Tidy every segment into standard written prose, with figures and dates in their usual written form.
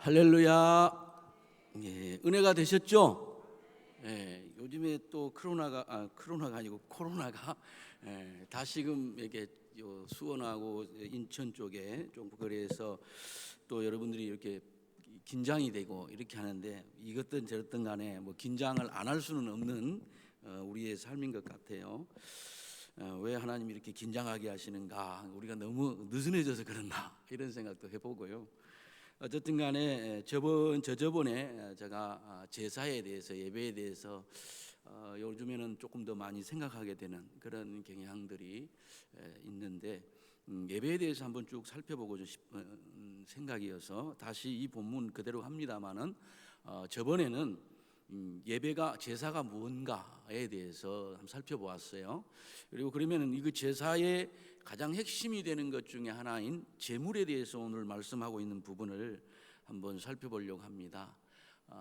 할렐루야. 예, 은혜가 되셨죠? 예, 요즘에 또 코로나가 아니고 코로나가 다시금 이렇게 수원하고 인천 쪽에 좀 그래서 또 여러분들이 이렇게 긴장이 되고 이렇게 하는데 이것든 저것든 간에 뭐 긴장을 안 할 수는 없는 우리의 삶인 것 같아요. 왜 하나님이 이렇게 긴장하게 하시는가? 우리가 너무 느슨해져서 그런가? 이런 생각도 해보고요. 어쨌든 간에 저번에 제가 제사에 대해서 예배에 대해서 요즘에는 조금 더 많이 생각하게 되는 그런 경향들이 있는데 예배에 대해서 한번 쭉 살펴보고 싶은 생각이어서 다시 이 본문 그대로 합니다마는 저번에는 예배가 제사가 무언가에 대해서 한번 살펴보았어요. 그리고 그러면은 이 제사의 가장 핵심이 되는 것 중에 하나인 제물에 대해서 오늘 말씀하고 있는 부분을 한번 살펴보려고 합니다.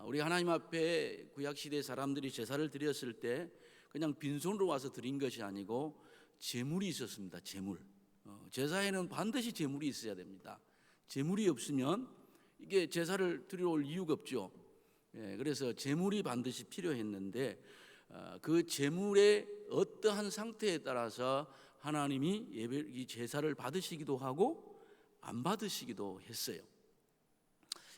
우리 하나님 앞에 구약 시대 사람들이 제사를 드렸을 때 그냥 빈손으로 와서 드린 것이 아니고 제물이 있었습니다. 제물. 제사에는 반드시 제물이 있어야 됩니다. 제물이 없으면 이게 제사를 드리러 올 이유가 없죠. 그래서 제물이 반드시 필요했는데 그 제물의 어떠한 상태에 따라서 하나님이 이 제사를 받으시기도 하고 안 받으시기도 했어요.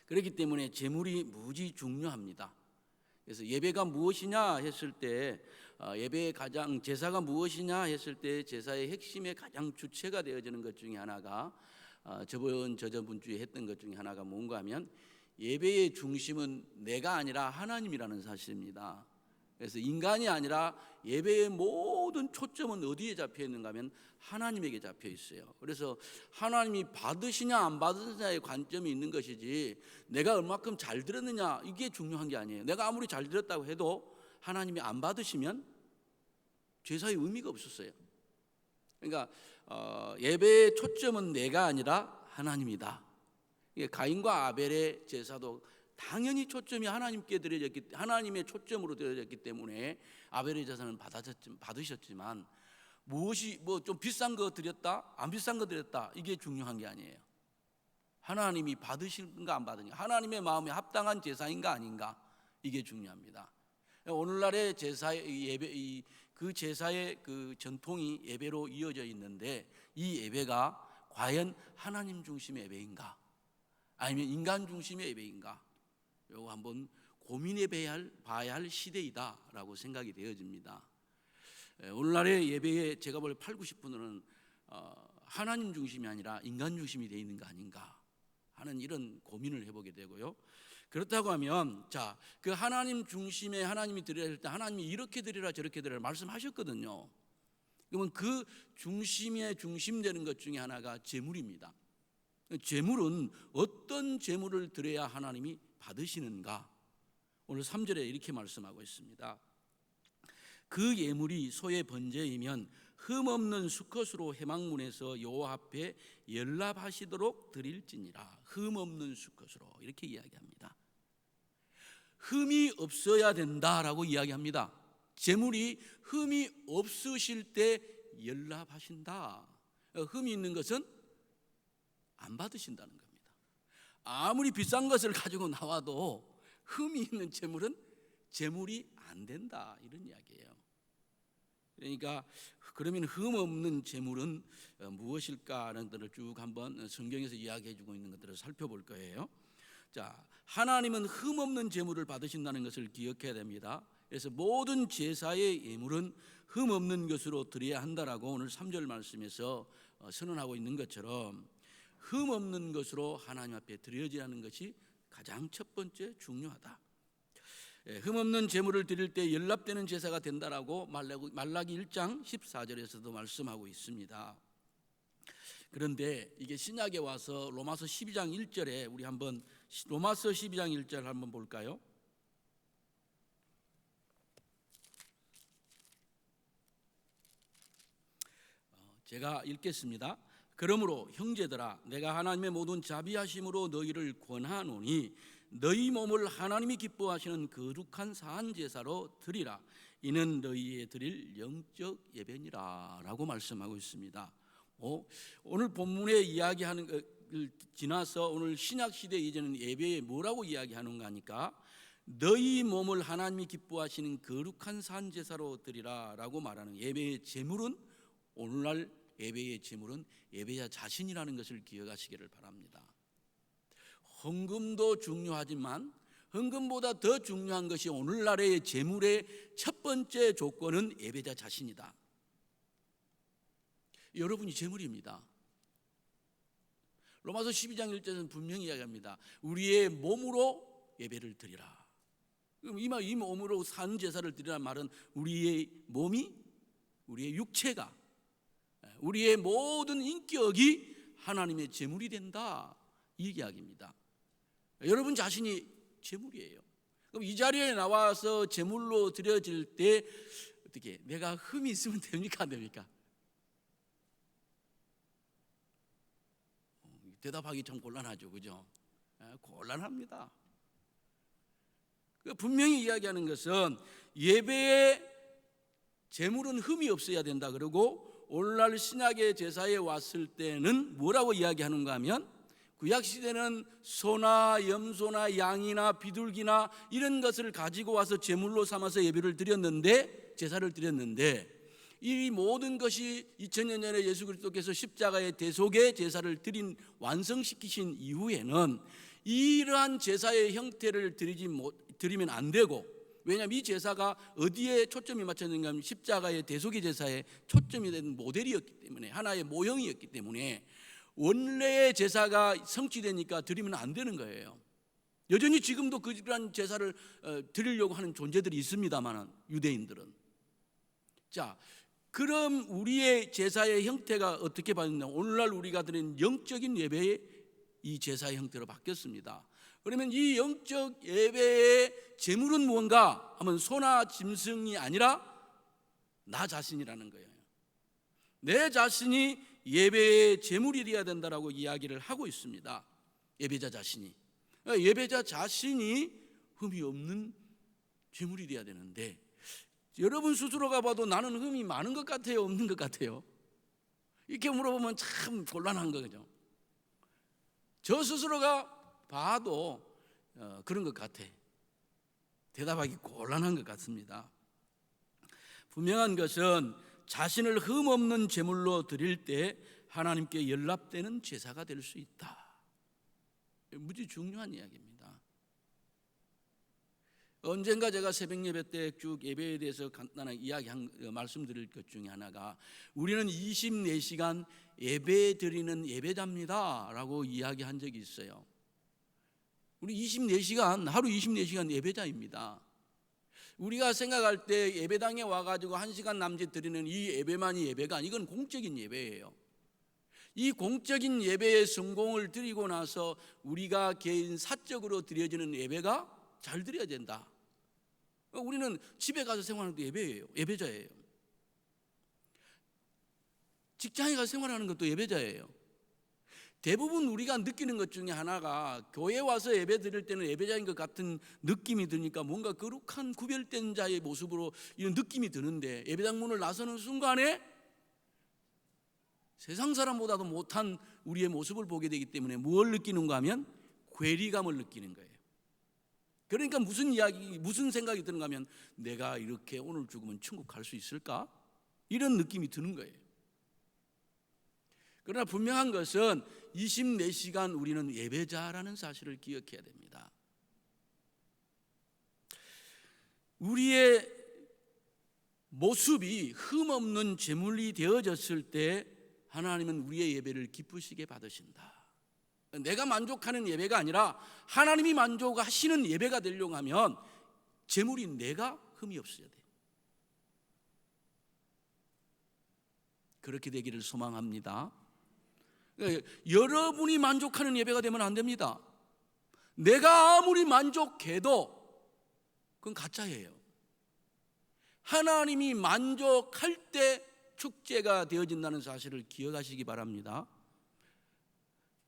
그렇기 때문에 제물이 무지 중요합니다. 그래서 예배가 무엇이냐 했을 때 예배의 가장 제사가 무엇이냐 했을 때 제사의 핵심의 가장 주체가 되어지는 것 중에 하나가 저번 주에 했던 것 중에 하나가 뭔가 하면 예배의 중심은 내가 아니라 하나님이라는 사실입니다. 그래서 인간이 아니라 예배의 모든 초점은 어디에 잡혀 있는가 하면 하나님에게 잡혀 있어요. 그래서 하나님이 받으시냐 안 받으시냐의 관점이 있는 것이지 내가 얼마큼 잘 들었느냐 이게 중요한 게 아니에요. 내가 아무리 잘 들었다고 해도 하나님이 안 받으시면 제사의 의미가 없었어요. 그러니까 예배의 초점은 내가 아니라 하나님이다. 가인과 아벨의 제사도 당연히 초점이 하나님의 초점으로 드려졌기 때문에 아벨의 제사는 받으셨지만 무엇이 뭐 좀 비싼 거 드렸다 안 비싼 거 드렸다 이게 중요한 게 아니에요. 하나님이 받으신가 안 받으신가, 하나님의 마음에 합당한 제사인가 아닌가 이게 중요합니다. 오늘날의 제사의 예배 그 제사의 그 전통이 예배로 이어져 있는데 이 예배가 과연 하나님 중심의 예배인가 아니면 인간 중심의 예배인가? 이거 한번 고민해 봐야 할 시대이다라고 생각이 되어집니다. 오늘날의 예배에 제가 볼 80~90%는 하나님 중심이 아니라 인간 중심이 되어 있는 거 아닌가 하는 이런 고민을 해보게 되고요. 그렇다고 하면 그 하나님 중심의 하나님이 드려야 할 때 하나님이 이렇게 드리라 저렇게 드리라 말씀하셨거든요. 그러면 그 중심에 중심되는 것 중에 하나가 제물입니다. 제물은 어떤 제물을 드려야 하나님이 받으시는가? 오늘 3절에 이렇게 말씀하고 있습니다. 그 예물이 소의 번제이면 흠없는 수컷으로 회막문에서 여호와 앞에 연락하시도록 드릴지니라. 흠없는 수컷으로 이렇게 이야기합니다. 흠이 없어야 된다라고 이야기합니다. 제물이 흠이 없으실 때 연락하신다. 흠이 있는 것은 안 받으신다는 겁니다. 아무리 비싼 것을 가지고 나와도 흠이 있는 제물은 제물이 안 된다 이런 이야기예요. 그러니까 그러면 흠 없는 제물은 무엇일까 하는 것들을 쭉 한번 성경에서 이야기해 주고 있는 것들을 살펴볼 거예요. 하나님은 흠 없는 제물을 받으신다는 것을 기억해야 됩니다. 그래서 모든 제사의 예물은 흠 없는 것으로 드려야 한다라고 오늘 3절 말씀에서 선언하고 있는 것처럼 흠 없는 것으로 하나님 앞에 드려지라는 것이 가장 첫 번째 중요하다. 흠 없는 제물을 드릴 때 연락되는 제사가 된다라고 말라기 1장 14절에서도 말씀하고 있습니다. 그런데 이게 신약에 와서 로마서 12장 1절에 우리 한번 로마서 12장 1절 한번 볼까요? 제가 읽겠습니다. 그러므로 형제들아 내가 하나님의 모든 자비하심으로 너희를 권하노니 너희 몸을 하나님이 기뻐하시는 거룩한 사한 제사로 드리라. 이는 너희의 드릴 영적 예배니라 라고 말씀하고 있습니다. 오늘 본문에 이야기하는 지나서 오늘 신약 시대 이제는 예배에 뭐라고 이야기하는가 하니까 너희 몸을 하나님이 기뻐하시는 거룩한 산 제사로 드리라라고 말하는 예배의 제물은, 오늘날 예배의 제물은 예배자 자신이라는 것을 기억하시기를 바랍니다. 헌금도 중요하지만 헌금보다 더 중요한 것이 오늘날의 제물의 첫 번째 조건은 예배자 자신이다. 여러분이 제물입니다. 로마서 12장 1절에는 분명히 이야기합니다. 우리의 몸으로 예배를 드리라. 그럼 이 몸으로 산 제사를 드리라는 말은 우리의 몸이, 우리의 육체가, 우리의 모든 인격이 하나님의 제물이 된다, 이 이야기입니다. 여러분 자신이 제물이에요. 그럼 이 자리에 나와서 제물로 드려질 때 어떻게 내가 흠이 있으면 됩니까, 안 됩니까? 대답하기 참 곤란하죠, 그죠? 곤란합니다. 분명히 이야기하는 것은 예배에 제물은 흠이 없어야 된다. 그리고 오늘날 신약의 제사에 왔을 때는 뭐라고 이야기하는가 하면, 구약 시대는 소나 염소나 양이나 비둘기나 이런 것을 가지고 와서 제물로 삼아서 예배를 드렸는데, 제사를 드렸는데, 이 모든 것이 2000년 전에 예수 그리스도께서 십자가의 대속의 제사를 완성시키신 이후에는 이러한 제사의 형태를 드리면 안 되고, 왜냐하면 이 제사가 어디에 초점이 맞췄는가 하면 십자가의 대속의 제사에 초점이 된 모델이었기 때문에, 하나의 모형이었기 때문에 원래의 제사가 성취되니까 드리면 안 되는 거예요. 여전히 지금도 그러한 제사를 드리려고 하는 존재들이 있습니다만, 유대인들은. 자, 그럼 우리의 제사의 형태가 어떻게 바뀌었냐? 오늘날 우리가 드리는 영적인 예배의 이 제사의 형태로 바뀌었습니다. 그러면 이 영적 예배의 제물은 무언가 하면 소나 짐승이 아니라 나 자신이라는 거예요. 내 자신이 예배의 제물이 되어야 된다라고 이야기를 하고 있습니다. 예배자 자신이. 예배자 자신이 흠이 없는 제물이 되어야 되는데, 여러분 스스로가 봐도 나는 흠이 많은 것 같아요, 없는 것 같아요? 이렇게 물어보면 참 곤란한 거죠. 저 스스로가 봐도 그런 것 같아. 대답하기 곤란한 것 같습니다. 분명한 것은 자신을 흠 없는 제물로 드릴 때 하나님께 연락되는 제사가 될 수 있다. 무지 중요한 이야기입니다. 언젠가 제가 새벽 예배 때 쭉 예배에 대해서 간단하게 말씀드릴 것 중에 하나가, 우리는 24시간 예배 드리는 예배자입니다 라고 이야기한 적이 있어요. 우리 24시간, 하루 24시간 예배자입니다. 우리가 생각할 때 예배당에 와가지고 1시간 남짓 드리는 이 예배만이 예배가 아니, 이건 공적인 예배예요. 이 공적인 예배의 성공을 드리고 나서 우리가 개인 사적으로 드려지는 예배가 잘 드려야 된다. 우리는 집에 가서 생활하는 것도 예배예요. 예배자예요. 직장에 가서 생활하는 것도 예배자예요. 대부분 우리가 느끼는 것 중에 하나가, 교회 와서 예배 드릴 때는 예배자인 것 같은 느낌이 드니까 뭔가 거룩한 구별된 자의 모습으로 이런 느낌이 드는데, 예배당 문을 나서는 순간에 세상 사람보다도 못한 우리의 모습을 보게 되기 때문에 뭘 느끼는가 하면 괴리감을 느끼는 거예요. 그러니까 무슨 생각이 드는가 하면, 내가 이렇게 오늘 죽으면 천국 갈 수 있을까? 이런 느낌이 드는 거예요. 그러나 분명한 것은 24시간 우리는 예배자라는 사실을 기억해야 됩니다. 우리의 모습이 흠없는 제물이 되어졌을 때 하나님은 우리의 예배를 기쁘시게 받으신다. 내가 만족하는 예배가 아니라 하나님이 만족하시는 예배가 되려고 하면 제물이 내가 흠이 없어야 돼. 그렇게 되기를 소망합니다. 여러분이 만족하는 예배가 되면 안 됩니다. 내가 아무리 만족해도 그건 가짜예요. 하나님이 만족할 때 축제가 되어진다는 사실을 기억하시기 바랍니다.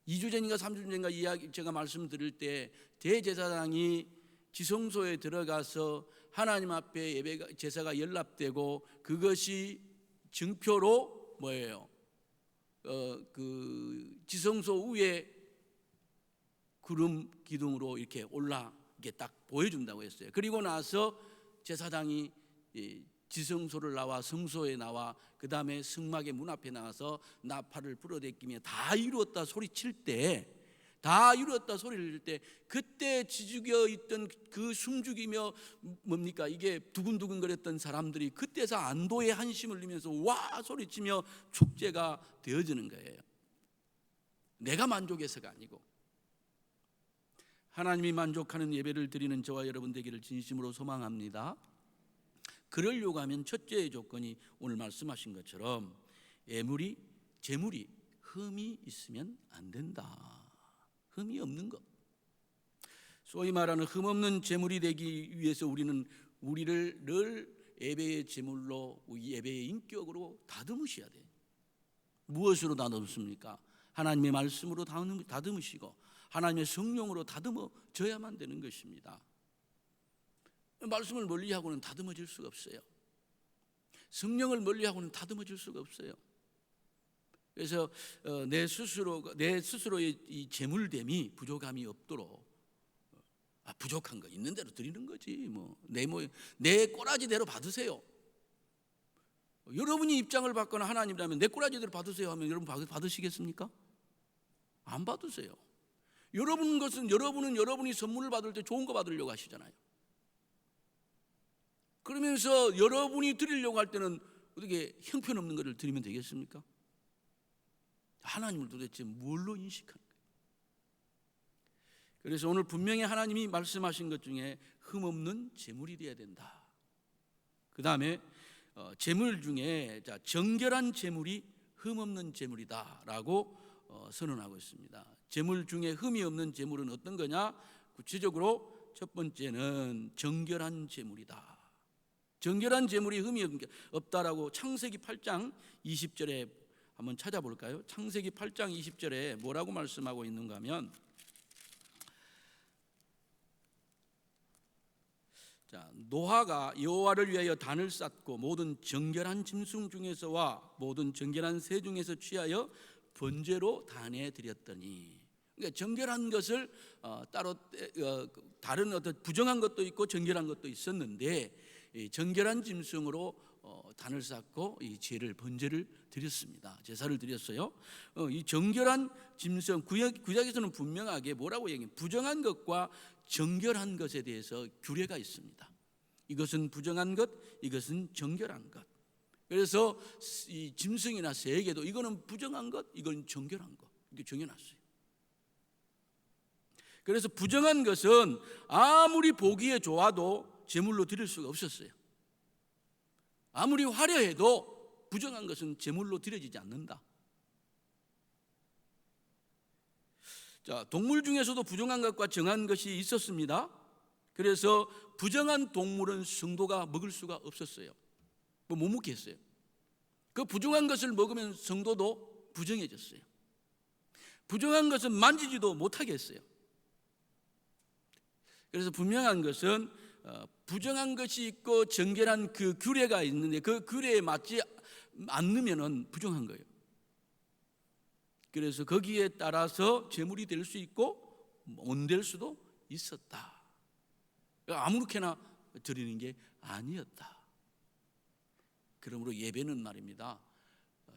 2주 전인가 3주 전인가 이야기 제가 말씀드릴 때, 대제사장이 지성소에 들어가서 하나님 앞에 제사가 연락되고 그것이 증표로 뭐예요? 그 지성소 위에 구름 기둥으로 이렇게 올라 이게 딱 보여준다고 했어요. 그리고 나서 제사장이 지성소를 나와 성소에 나와 그 다음에 성막의 문 앞에 나가서 나팔을 불어댔기며 다 이루었다 소리칠 때, 다 이루었다 소리를 칠 때, 그때 지죽여 있던 그 숨죽이며 뭡니까 이게 두근두근거렸던 사람들이 그때서 안도의 한심을 흘리면서 와 소리치며 축제가 되어지는 거예요. 내가 만족해서가 아니고 하나님이 만족하는 예배를 드리는 저와 여러분 되기를 진심으로 소망합니다. 그러려고 하면 첫째의 조건이 오늘 말씀하신 것처럼 재물이 흠이 있으면 안 된다. 흠이 없는 것, 소위 말하는 흠 없는 재물이 되기 위해서 우리를 늘 예배의 제물로, 예배의 인격으로 다듬으셔야 돼요. 무엇으로 다듬습니까? 하나님의 말씀으로 다듬으시고 하나님의 성령으로 다듬어져야만 되는 것입니다. 말씀을 멀리하고는 다듬어질 수가 없어요. 성령을 멀리하고는 다듬어질 수가 없어요. 그래서 내 스스로의 이 재물됨이 부족함이 없도록, 부족한 거 있는 대로 드리는 거지. 내 꼬라지대로 받으세요. 여러분이 입장을 받거나 하나님이라면 내 꼬라지대로 받으세요 하면 여러분 받으시겠습니까? 안 받으세요. 여러분은 여러분이 선물을 받을 때 좋은 거 받으려고 하시잖아요. 그러면서 여러분이 드리려고 할 때는 어떻게 형편없는 것을 드리면 되겠습니까? 하나님을 도대체 뭘로 인식하는 거예요? 그래서 오늘 분명히 하나님이 말씀하신 것 중에 흠없는 재물이 되어야 된다. 그 다음에 재물 중에 정결한 재물이 흠없는 재물이다라고 선언하고 있습니다. 재물 중에 흠이 없는 재물은 어떤 거냐? 구체적으로 첫 번째는 정결한 재물이다. 정결한 재물이 흠이 없다라고 창세기 8장 20절에 한번 찾아볼까요? 창세기 8장 20절에 뭐라고 말씀하고 있는가 하면, 노아가 여호와를 위하여 단을 쌓고 모든 정결한 짐승 중에서와 모든 정결한 새 중에서 취하여 번제로 단에 드렸더니, 그러니까 정결한 것을 따로 다른 어떤 부정한 것도 있고 정결한 것도 있었는데 정결한 짐승으로 단을 쌓고 이 번제를 드렸습니다. 제사를 드렸어요. 이 정결한 짐승, 구약에서는 분명하게 뭐라고 얘기해요? 부정한 것과 정결한 것에 대해서 규례가 있습니다. 이것은 부정한 것, 이것은 정결한 것. 그래서 이 짐승이나 새에게도 이거는 부정한 것, 이건 정결한 것, 이렇게 정해놨어요. 그래서 부정한 것은 아무리 보기에 좋아도 제물로 드릴 수가 없었어요. 아무리 화려해도 부정한 것은 제물로 드려지지 않는다. 동물 중에서도 부정한 것과 정한 것이 있었습니다. 그래서 부정한 동물은 성도가 먹을 수가 없었어요. 못 먹게 했어요. 그 부정한 것을 먹으면 성도도 부정해졌어요. 부정한 것은 만지지도 못하게 했어요. 그래서 분명한 것은 부정한 것이 있고 정결한 그 규례가 있는데 그 규례에 맞지 않으면 부정한 거예요. 그래서 거기에 따라서 제물이 될 수 있고 못 될 수도 있었다. 아무렇게나 드리는 게 아니었다. 그러므로 예배는 말입니다,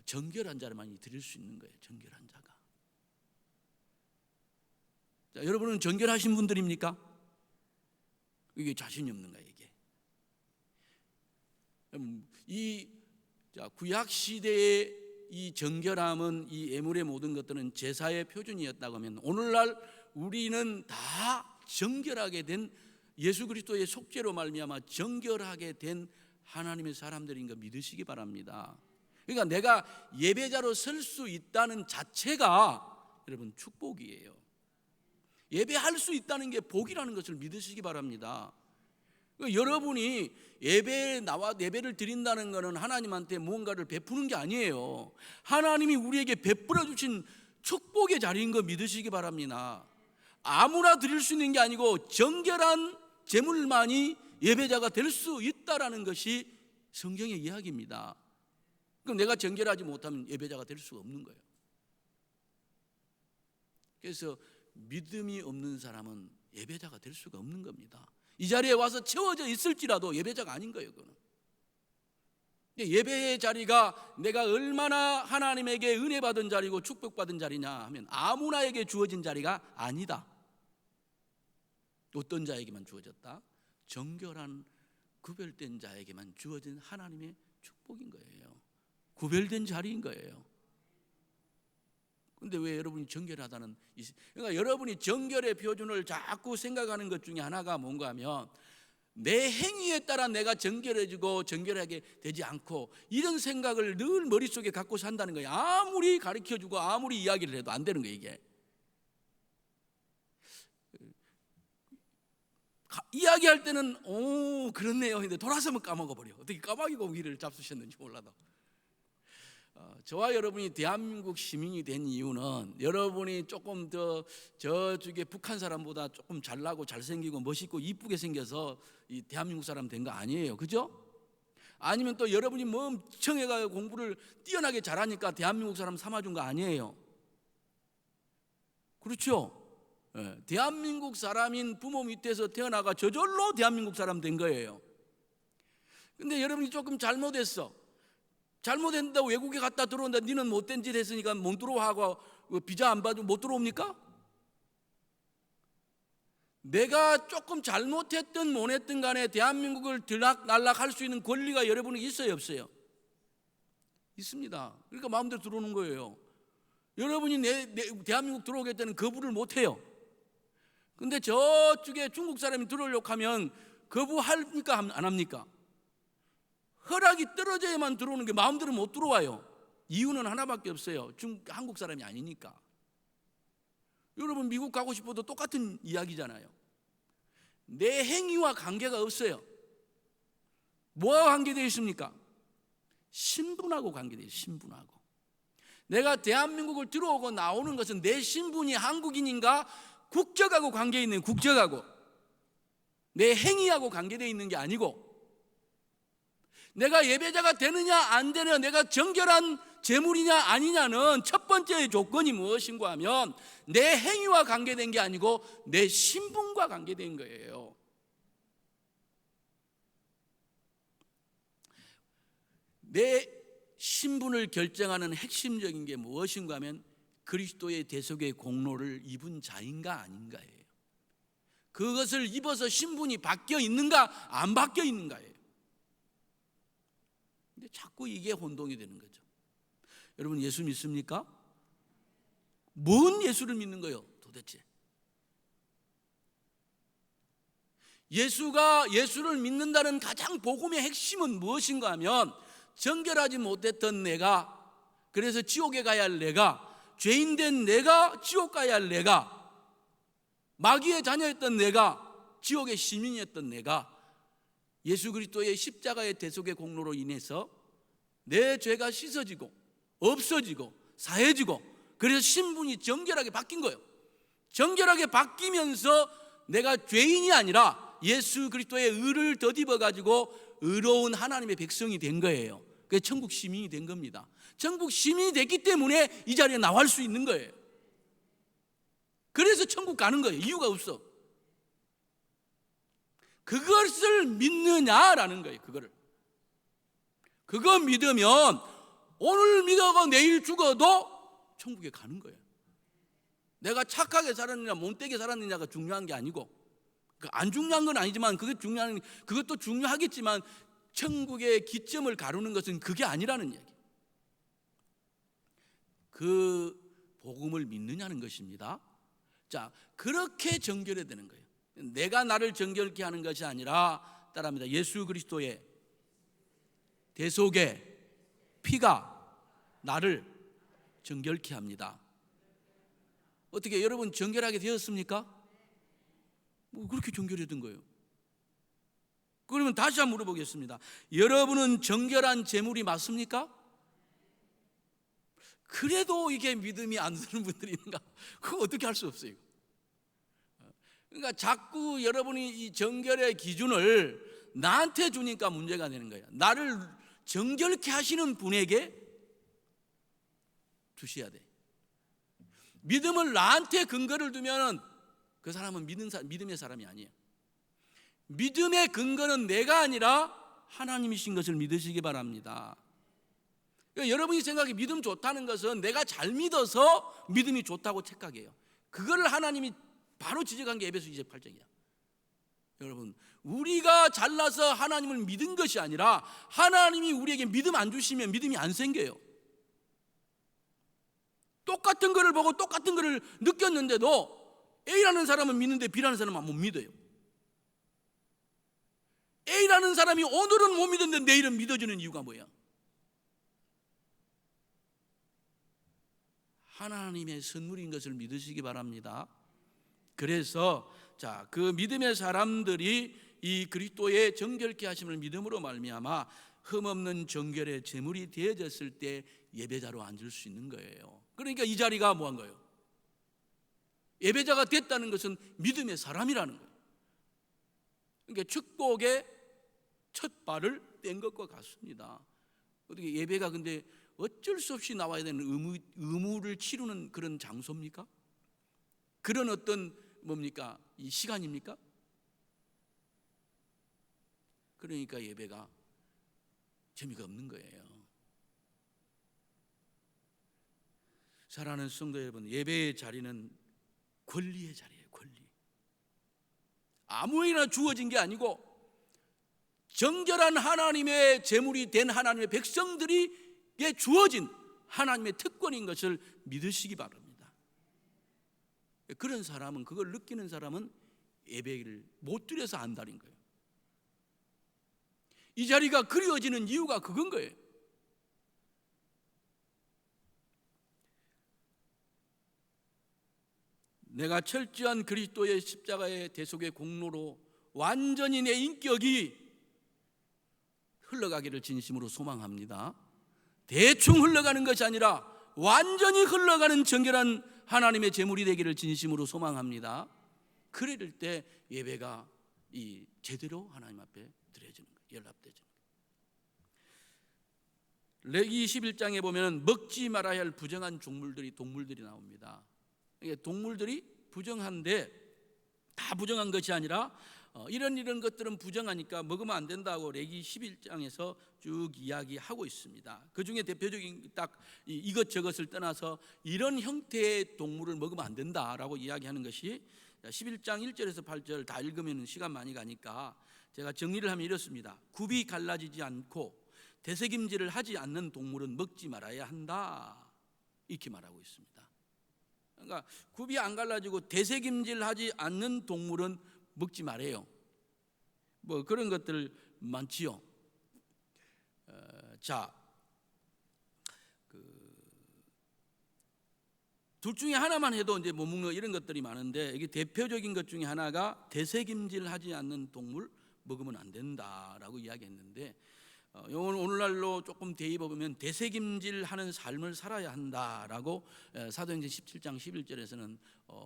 정결한 자만이 드릴 수 있는 거예요. 정결한 자가. 여러분은 정결하신 분들입니까? 이게 자신이 없는 거예요. 이게 구약 시대의 이 정결함은, 이 예물의 모든 것들은 제사의 표준이었다고 하면, 오늘날 우리는 다 정결하게 된 예수 그리스도의 속죄로 말미암아 정결하게 된 하나님의 사람들인 거 믿으시기 바랍니다. 그러니까 내가 예배자로 설 수 있다는 자체가 여러분 축복이에요. 예배할 수 있다는 게 복이라는 것을 믿으시기 바랍니다. 여러분이 예배에 나와 예배를 드린다는 것은 하나님한테 무언가를 베푸는 게 아니에요. 하나님이 우리에게 베풀어 주신 축복의 자리인 거 믿으시기 바랍니다. 아무나 드릴 수 있는 게 아니고 정결한 제물만이 예배자가 될 수 있다라는 것이 성경의 이야기입니다. 그럼 내가 정결하지 못하면 예배자가 될 수가 없는 거예요. 그래서 믿음이 없는 사람은 예배자가 될 수가 없는 겁니다. 이 자리에 와서 채워져 있을지라도 예배자가 아닌 거예요. 그거는. 예배의 자리가 내가 얼마나 하나님에게 은혜 받은 자리고 축복받은 자리냐 하면 아무나에게 주어진 자리가 아니다. 어떤 자에게만 주어졌다? 정결한 구별된 자에게만 주어진 하나님의 축복인 거예요. 구별된 자리인 거예요. 근데 왜 여러분이 정결하다는, 그러니까 여러분이 정결의 표준을 자꾸 생각하는 것 중에 하나가 뭔가 하면 내 행위에 따라 내가 정결해지고 정결하게 되지 않고 이런 생각을 늘 머릿속에 갖고 산다는 거예요. 아무리 가르쳐주고 아무리 이야기를 해도 안 되는 거예요. 이게 이야기할 때는 오 그렇네요 근데 돌아서면 까먹어버려. 어떻게 까마귀고 위를 잡수셨는지 몰라도. 저와 여러분이 대한민국 시민이 된 이유는 여러분이 조금 더 저쪽에 북한 사람보다 조금 잘나고 잘생기고 멋있고 이쁘게 생겨서 이 대한민국 사람 된 거 아니에요. 그죠? 아니면 또 여러분이 뭐 엄청나게 공부를 뛰어나게 잘하니까 대한민국 사람 삼아준 거 아니에요. 그렇죠? 대한민국 사람인 부모 밑에서 태어나가 저절로 대한민국 사람 된 거예요. 근데 여러분이 조금 잘못했어. 잘못했다고 외국에 갔다 들어온다. 니는 못된 짓 했으니까 못 들어와 하고 비자 안 받으면 못 들어옵니까? 내가 조금 잘못했든 못했든 간에 대한민국을 들락날락할 수 있는 권리가 여러분에게 있어요 없어요? 있습니다. 그러니까 마음대로 들어오는 거예요. 여러분이 대한민국 들어오겠다는 거부를 못해요. 근데 저쪽에 중국 사람이 들어오려고 하면 거부합니까 안 합니까? 허락이 떨어져야만 들어오는 게 마음대로 못 들어와요. 이유는 하나밖에 없어요. 한국 사람이 아니니까. 여러분 미국 가고 싶어도 똑같은 이야기잖아요. 내 행위와 관계가 없어요. 뭐와 관계되어 있습니까? 신분하고 관계되어 있어요. 신분하고. 내가 대한민국을 들어오고 나오는 것은 내 신분이 한국인인가 국적하고 관계 있는 국적하고 내 행위하고 관계되어 있는 게 아니고 내가 예배자가 되느냐 안 되느냐 내가 정결한 제물이냐 아니냐는 첫 번째 조건이 무엇인가 하면 내 행위와 관계된 게 아니고 내 신분과 관계된 거예요. 내 신분을 결정하는 핵심적인 게 무엇인가 하면 그리스도의 대속의 공로를 입은 자인가 아닌가예요. 그것을 입어서 신분이 바뀌어 있는가 안 바뀌어 있는가예요. 근데 자꾸 이게 혼동이 되는 거죠. 여러분 예수 믿습니까? 뭔 예수를 믿는 거예요 도대체? 예수를 믿는다는 가장 복음의 핵심은 무엇인가 하면 정결하지 못했던 내가, 그래서 지옥에 가야 할 내가, 죄인된 내가 지옥 가야 할 내가, 마귀의 자녀였던 내가, 지옥의 시민이었던 내가 예수 그리스도의 십자가의 대속의 공로로 인해서 내 죄가 씻어지고 없어지고 사해지고 그래서 신분이 정결하게 바뀐 거예요. 정결하게 바뀌면서 내가 죄인이 아니라 예수 그리스도의 의를 덧입어 가지고 의로운 하나님의 백성이 된 거예요. 그래서 천국 시민이 된 겁니다. 천국 시민이 됐기 때문에 이 자리에 나올 수 있는 거예요. 그래서 천국 가는 거예요. 이유가 없어. 그것을 믿느냐라는 거예요. 그거 믿으면 오늘 믿어가 내일 죽어도 천국에 가는 거예요. 내가 착하게 살았느냐 못되게 살았느냐가 중요한 게 아니고, 안 중요한 건 아니지만 그것도 중요하겠지만 천국의 기점을 가르는 것은 그게 아니라는 얘기. 그 복음을 믿느냐는 것입니다. 자, 그렇게 정결해야 되는 거예요. 내가 나를 정결케 하는 것이 아니라 따라합니다. 예수 그리스도의 대속의 피가 나를 정결케 합니다. 어떻게 여러분 정결하게 되었습니까? 그렇게 정결해진 거예요. 그러면 다시 한번 물어보겠습니다. 여러분은 정결한 제물이 맞습니까? 그래도 이게 믿음이 안 드는 분들이 있는가? 그거 어떻게 할 수 없어요. 그러니까 자꾸 여러분이 이 정결의 기준을 나한테 주니까 문제가 되는 거예요. 나를 정결케 하시는 분에게 주셔야 돼. 믿음을 나한테 근거를 두면 그 사람은 믿음의 사람이 아니에요. 믿음의 근거는 내가 아니라 하나님이신 것을 믿으시기 바랍니다. 그러니까 여러분이 생각해 믿음 좋다는 것은 내가 잘 믿어서 믿음이 좋다고 착각해요. 그거를 하나님이 바로 지적한 게 에베소 2장 8장이야. 여러분, 우리가 잘나서 하나님을 믿은 것이 아니라 하나님이 우리에게 믿음 안 주시면 믿음이 안 생겨요. 똑같은 거를 보고 똑같은 거를 느꼈는데도 A라는 사람은 믿는데 B라는 사람은 못 믿어요. A라는 사람이 오늘은 못 믿었는데 내일은 믿어지는 이유가 뭐야? 하나님의 선물인 것을 믿으시기 바랍니다. 그래서 그 믿음의 사람들이 이 그리스도의 정결케 하심을 믿음으로 말미암아 흠없는 정결의 제물이 되어졌을 때 예배자로 앉을 수 있는 거예요. 그러니까 이 자리가 뭐한 거예요? 예배자가 됐다는 것은 믿음의 사람이라는 거예요. 그러니까 축복의 첫 발을 뗀 것과 같습니다. 어떻게 예배가 근데 어쩔 수 없이 나와야 되는 의무를 치르는 그런 장소입니까? 그런 어떤 뭡니까? 이 시간입니까? 그러니까 예배가 재미가 없는 거예요. 사랑하는 성도 여러분, 예배의 자리는 권리의 자리예요. 권리. 아무에나 주어진 게 아니고 정결한 하나님의 제물이 된 하나님의 백성들에게 주어진 하나님의 특권인 것을 믿으시기 바랍니다. 그런 사람은, 그걸 느끼는 사람은 예배를 못 드려서 안달인 거예요. 이 자리가 그리워지는 이유가 그건 거예요. 내가 철저한 그리스도의 십자가의 대속의 공로로 완전히 내 인격이 흘러가기를 진심으로 소망합니다. 대충 흘러가는 것이 아니라 완전히 흘러가는 정결한 하나님의 제물이 되기를 진심으로 소망합니다. 그럴 때 예배가 제대로 하나님 앞에 드려지는 거예요. 연락되지는 거예요. 레기 21장에 보면 먹지 말아야 할 부정한 동물들이 나옵니다. 동물들이 부정한데 다 부정한 것이 아니라 이런 것들은 부정하니까 먹으면 안 된다고 레기 11장에서 쭉 이야기하고 있습니다. 그 중에 대표적인 딱 이것저것을 떠나서 이런 형태의 동물을 먹으면 안 된다라고 이야기하는 것이 11장 1절에서 8절 다 읽으면 시간 많이 가니까 제가 정리를 하면 이렇습니다. 굽이 갈라지지 않고 되새김질을 하지 않는 동물은 먹지 말아야 한다, 이렇게 말하고 있습니다. 그러니까 굽이 안 갈라지고 되새김질하지 않는 동물은 먹지 말아요. 뭐 그런 것들 많지요. 둘 중에 하나만 해도 이제 못 먹는 이런 것들이 많은데 이게 대표적인 것 중에 하나가 되새김질하지 않는 동물 먹으면 안 된다라고 이야기했는데 오늘날로 조금 대입해 보면 되새김질하는 삶을 살아야 한다라고 사도행전 17장 11절에서는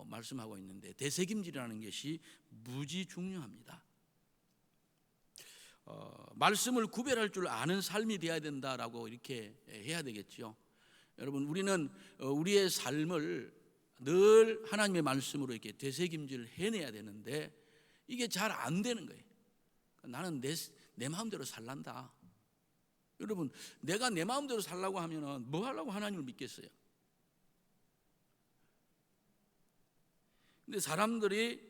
말씀하고 있는데 되새김질이라는 것이 무지 중요합니다. 말씀을 구별할 줄 아는 삶이 되어야 된다라고 이렇게 해야 되겠죠. 여러분, 우리는 우리의 삶을 늘 하나님의 말씀으로 이렇게 되새김질 해내야 되는데 이게 잘 안 되는 거예요. 나는 내 마음대로 살란다. 여러분, 내가 내 마음대로 살라고 하면 뭐 하려고 하나님을 믿겠어요? 근데 사람들이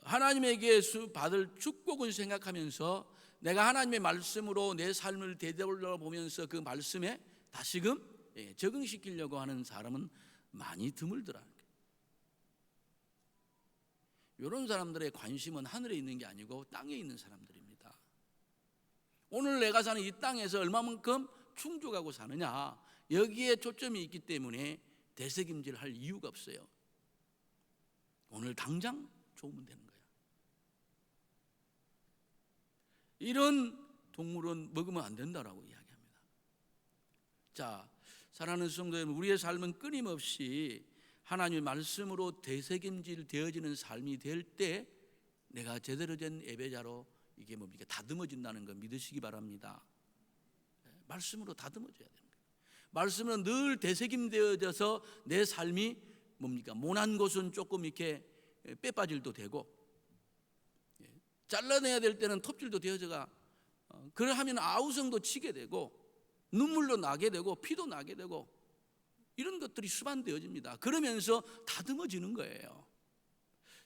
하나님에게 받을 축복을 생각하면서 내가 하나님의 말씀으로 내 삶을 되돌아보면서 그 말씀에 다시금 적응시키려고 하는 사람은 많이 드물더라고요. 이런 사람들의 관심은 하늘에 있는 게 아니고 땅에 있는 사람들입니다. 오늘 내가 사는 이 땅에서 얼마만큼 충족하고 사느냐, 여기에 초점이 있기 때문에 되새김질할 이유가 없어요. 오늘 당장 좋으면 되는 거야. 이런 동물은 먹으면 안 된다라고 이야기합니다. 사랑하는 성도 여러분, 우리의 삶은 끊임없이 하나님의 말씀으로 되새김질 되어지는 삶이 될 때 내가 제대로 된 예배자로 이게 뭡니까? 다듬어진다는 거 믿으시기 바랍니다. 말씀으로 다듬어져야 되는 거예요. 말씀은 늘 되새김되어져서 내 삶이 뭡니까? 모난 곳은 조금 이렇게 빼빠질도 되고, 잘라내야 될 때는 톱질도 되어져가, 그러하면 아우성도 치게 되고, 눈물도 나게 되고, 피도 나게 되고, 이런 것들이 수반되어집니다. 그러면서 다듬어지는 거예요.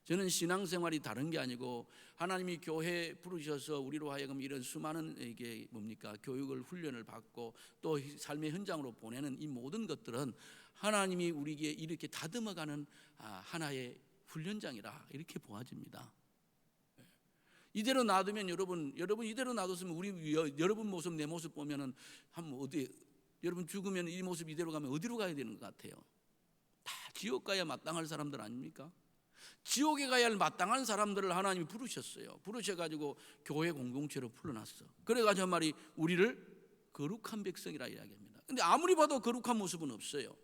저는 신앙생활이 다른 게 아니고 하나님이 교회 부르셔서 우리로 하여금 이런 수많은 이게 뭡니까? 교육을 훈련을 받고 또 삶의 현장으로 보내는 이 모든 것들은 하나님이 우리에게 이렇게 다듬어가는 하나의 훈련장이라 이렇게 보아집니다. 이대로 놔두면 여러분 이대로 놔뒀으면 우리 여러분 모습 내 모습 보면은 한번 어디 여러분 죽으면 이 모습 이대로 가면 어디로 가야 되는 것 같아요? 다 지옥 가야 마땅할 사람들 아닙니까? 지옥에 가야 할 마땅한 사람들을 하나님이 부르셨어요. 부르셔가지고 교회 공동체로 불러놨어. 그래가지고 말이 우리를 거룩한 백성이라 이야기합니다. 근데 아무리 봐도 거룩한 모습은 없어요.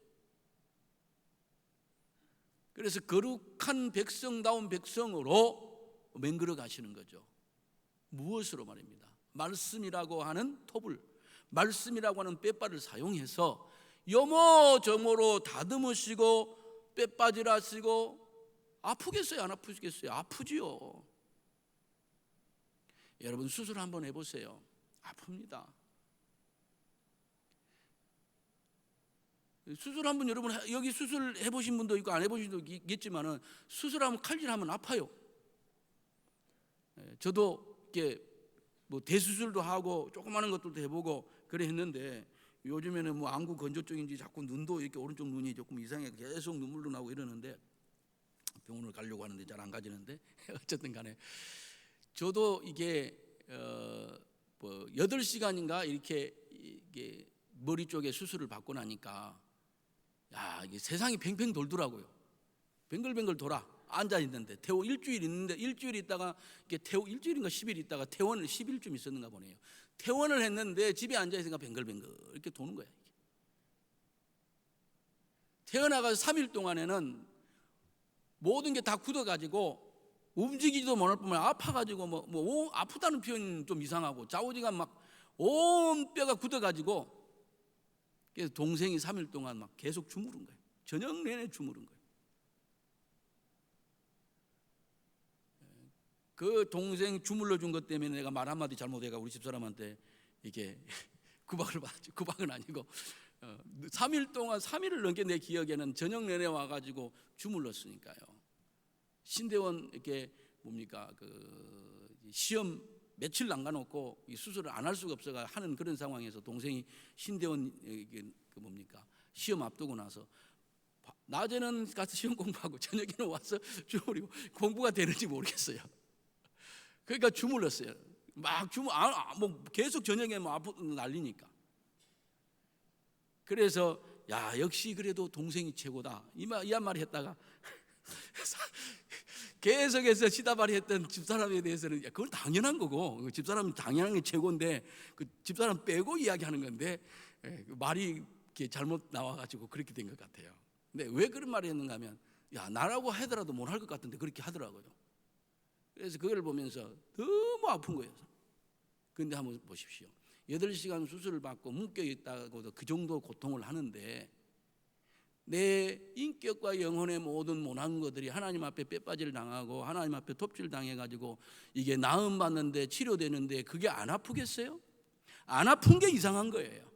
그래서 거룩한 백성다운 백성으로 맹글어 가시는 거죠. 무엇으로 말입니다. 말씀이라고 하는 톱을, 말씀이라고 하는 빼빠를 사용해서 여모저모로 다듬으시고 빼빠질하시고. 아프겠어요? 안 아프겠어요? 아프지요. 여러분 수술 한번 해보세요. 아픕니다. 수술 한번 여러분 여기 수술 해보신 분도 있고 안 해보신 분도 있겠지만은 수술하면 칼질하면 아파요. 저도 이렇게 뭐 대수술도 하고 조그마한 것들도 해보고 그래 했는데 요즘에는 뭐 안구 건조 쪽인지 자꾸 눈도 이렇게 오른쪽 눈이 조금 이상해 계속 눈물도 나고 이러는데 병원을 가려고 하는데 잘 안 가지는데 어쨌든 간에 저도 이게 뭐 8시간인가 이렇게 이게 머리 쪽에 수술을 받고 나니까 야 이게 세상이 팽팽 돌더라고요. 뱅글뱅글 돌아. 앉아 있는데 퇴원 일주일 있는데 일주일 있다가 이게 일주일인가 10일 있다가 퇴원을 10일쯤 있었는가 보네요. 퇴원을 했는데 집에 앉아 있으니까 뱅글뱅글 이렇게 도는 거야. 이게. 태어나가서 3일 동안에는 모든 게 다 굳어가지고 움직이지도 못할 뿐만 아니라 아파가지고 뭐 아프다는 표현은 좀 이상하고 좌우지간 막 온 뼈가 굳어가지고 그래서 동생이 3일 동안 막 계속 주무른 거예요. 저녁 내내 주무른 거예요. 그 동생 주물러 준 것 때문에 내가 말 한마디 잘못해가 우리 집사람한테 이게 구박을 받았죠. 구박은 아니고 3일 동안 3일을 넘게 내 기억에는 저녁 내내 와가지고 주물렀으니까요. 신대원 이렇게 뭡니까 그 시험 며칠 남겨놓고 이 수술을 안 할 수가 없어가 하는 그런 상황에서 동생이 신대원 그 뭡니까 시험 앞두고 나서 낮에는 가서 시험 공부하고 저녁에는 와서 주무리고 공부가 되는지 모르겠어요. 그러니까 주물렀어요. 막 뭐 계속 저녁에 뭐 아프 난리니까. 그래서 야 역시 그래도 동생이 최고다 이 한 말이 했다가 계속해서 시다발이 했던 집사람에 대해서는 그건 당연한 거고 집사람은 당연한 게 최고인데 그 집사람 빼고 이야기하는 건데 말이 이렇게 잘못 나와가지고 그렇게 된 것 같아요. 근데 왜 그런 말을 했는가 하면 야 나라고 하더라도 못 할 것 같은데 그렇게 하더라고요. 그래서 그걸 보면서 너무 아픈 거예요. 그런데 한번 보십시오. 8시간 수술을 받고 묶여있다고도 그 정도 고통을 하는데 내 인격과 영혼의 모든 모난 것들이 하나님 앞에 빼빠질 당하고 하나님 앞에 톱질 당해가지고 이게 나음 받는데 치료되는데 그게 안 아프겠어요? 안 아픈 게 이상한 거예요.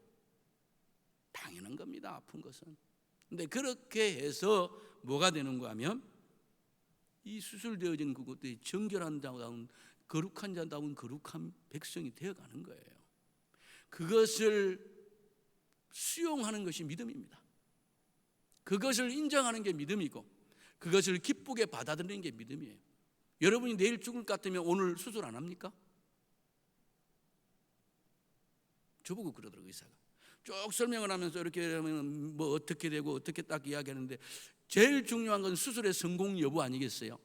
당연한 겁니다. 아픈 것은. 근데 그렇게 해서 뭐가 되는가 하면 이 수술되어진 그것들이 정결한 자다운 거룩한 자다운 거룩한 백성이 되어가는 거예요. 그것을 수용하는 것이 믿음입니다. 그것을 인정하는 게 믿음이고 그것을 기쁘게 받아들이는 게 믿음이에요. 여러분이 내일 죽을 것 같으면 오늘 수술 안 합니까? 저보고 그러더라고요. 의사가 쭉 설명을 하면서 이렇게 하면 뭐 어떻게 되고 어떻게 딱 이야기하는데 제일 중요한 건 수술의 성공 여부 아니겠어요?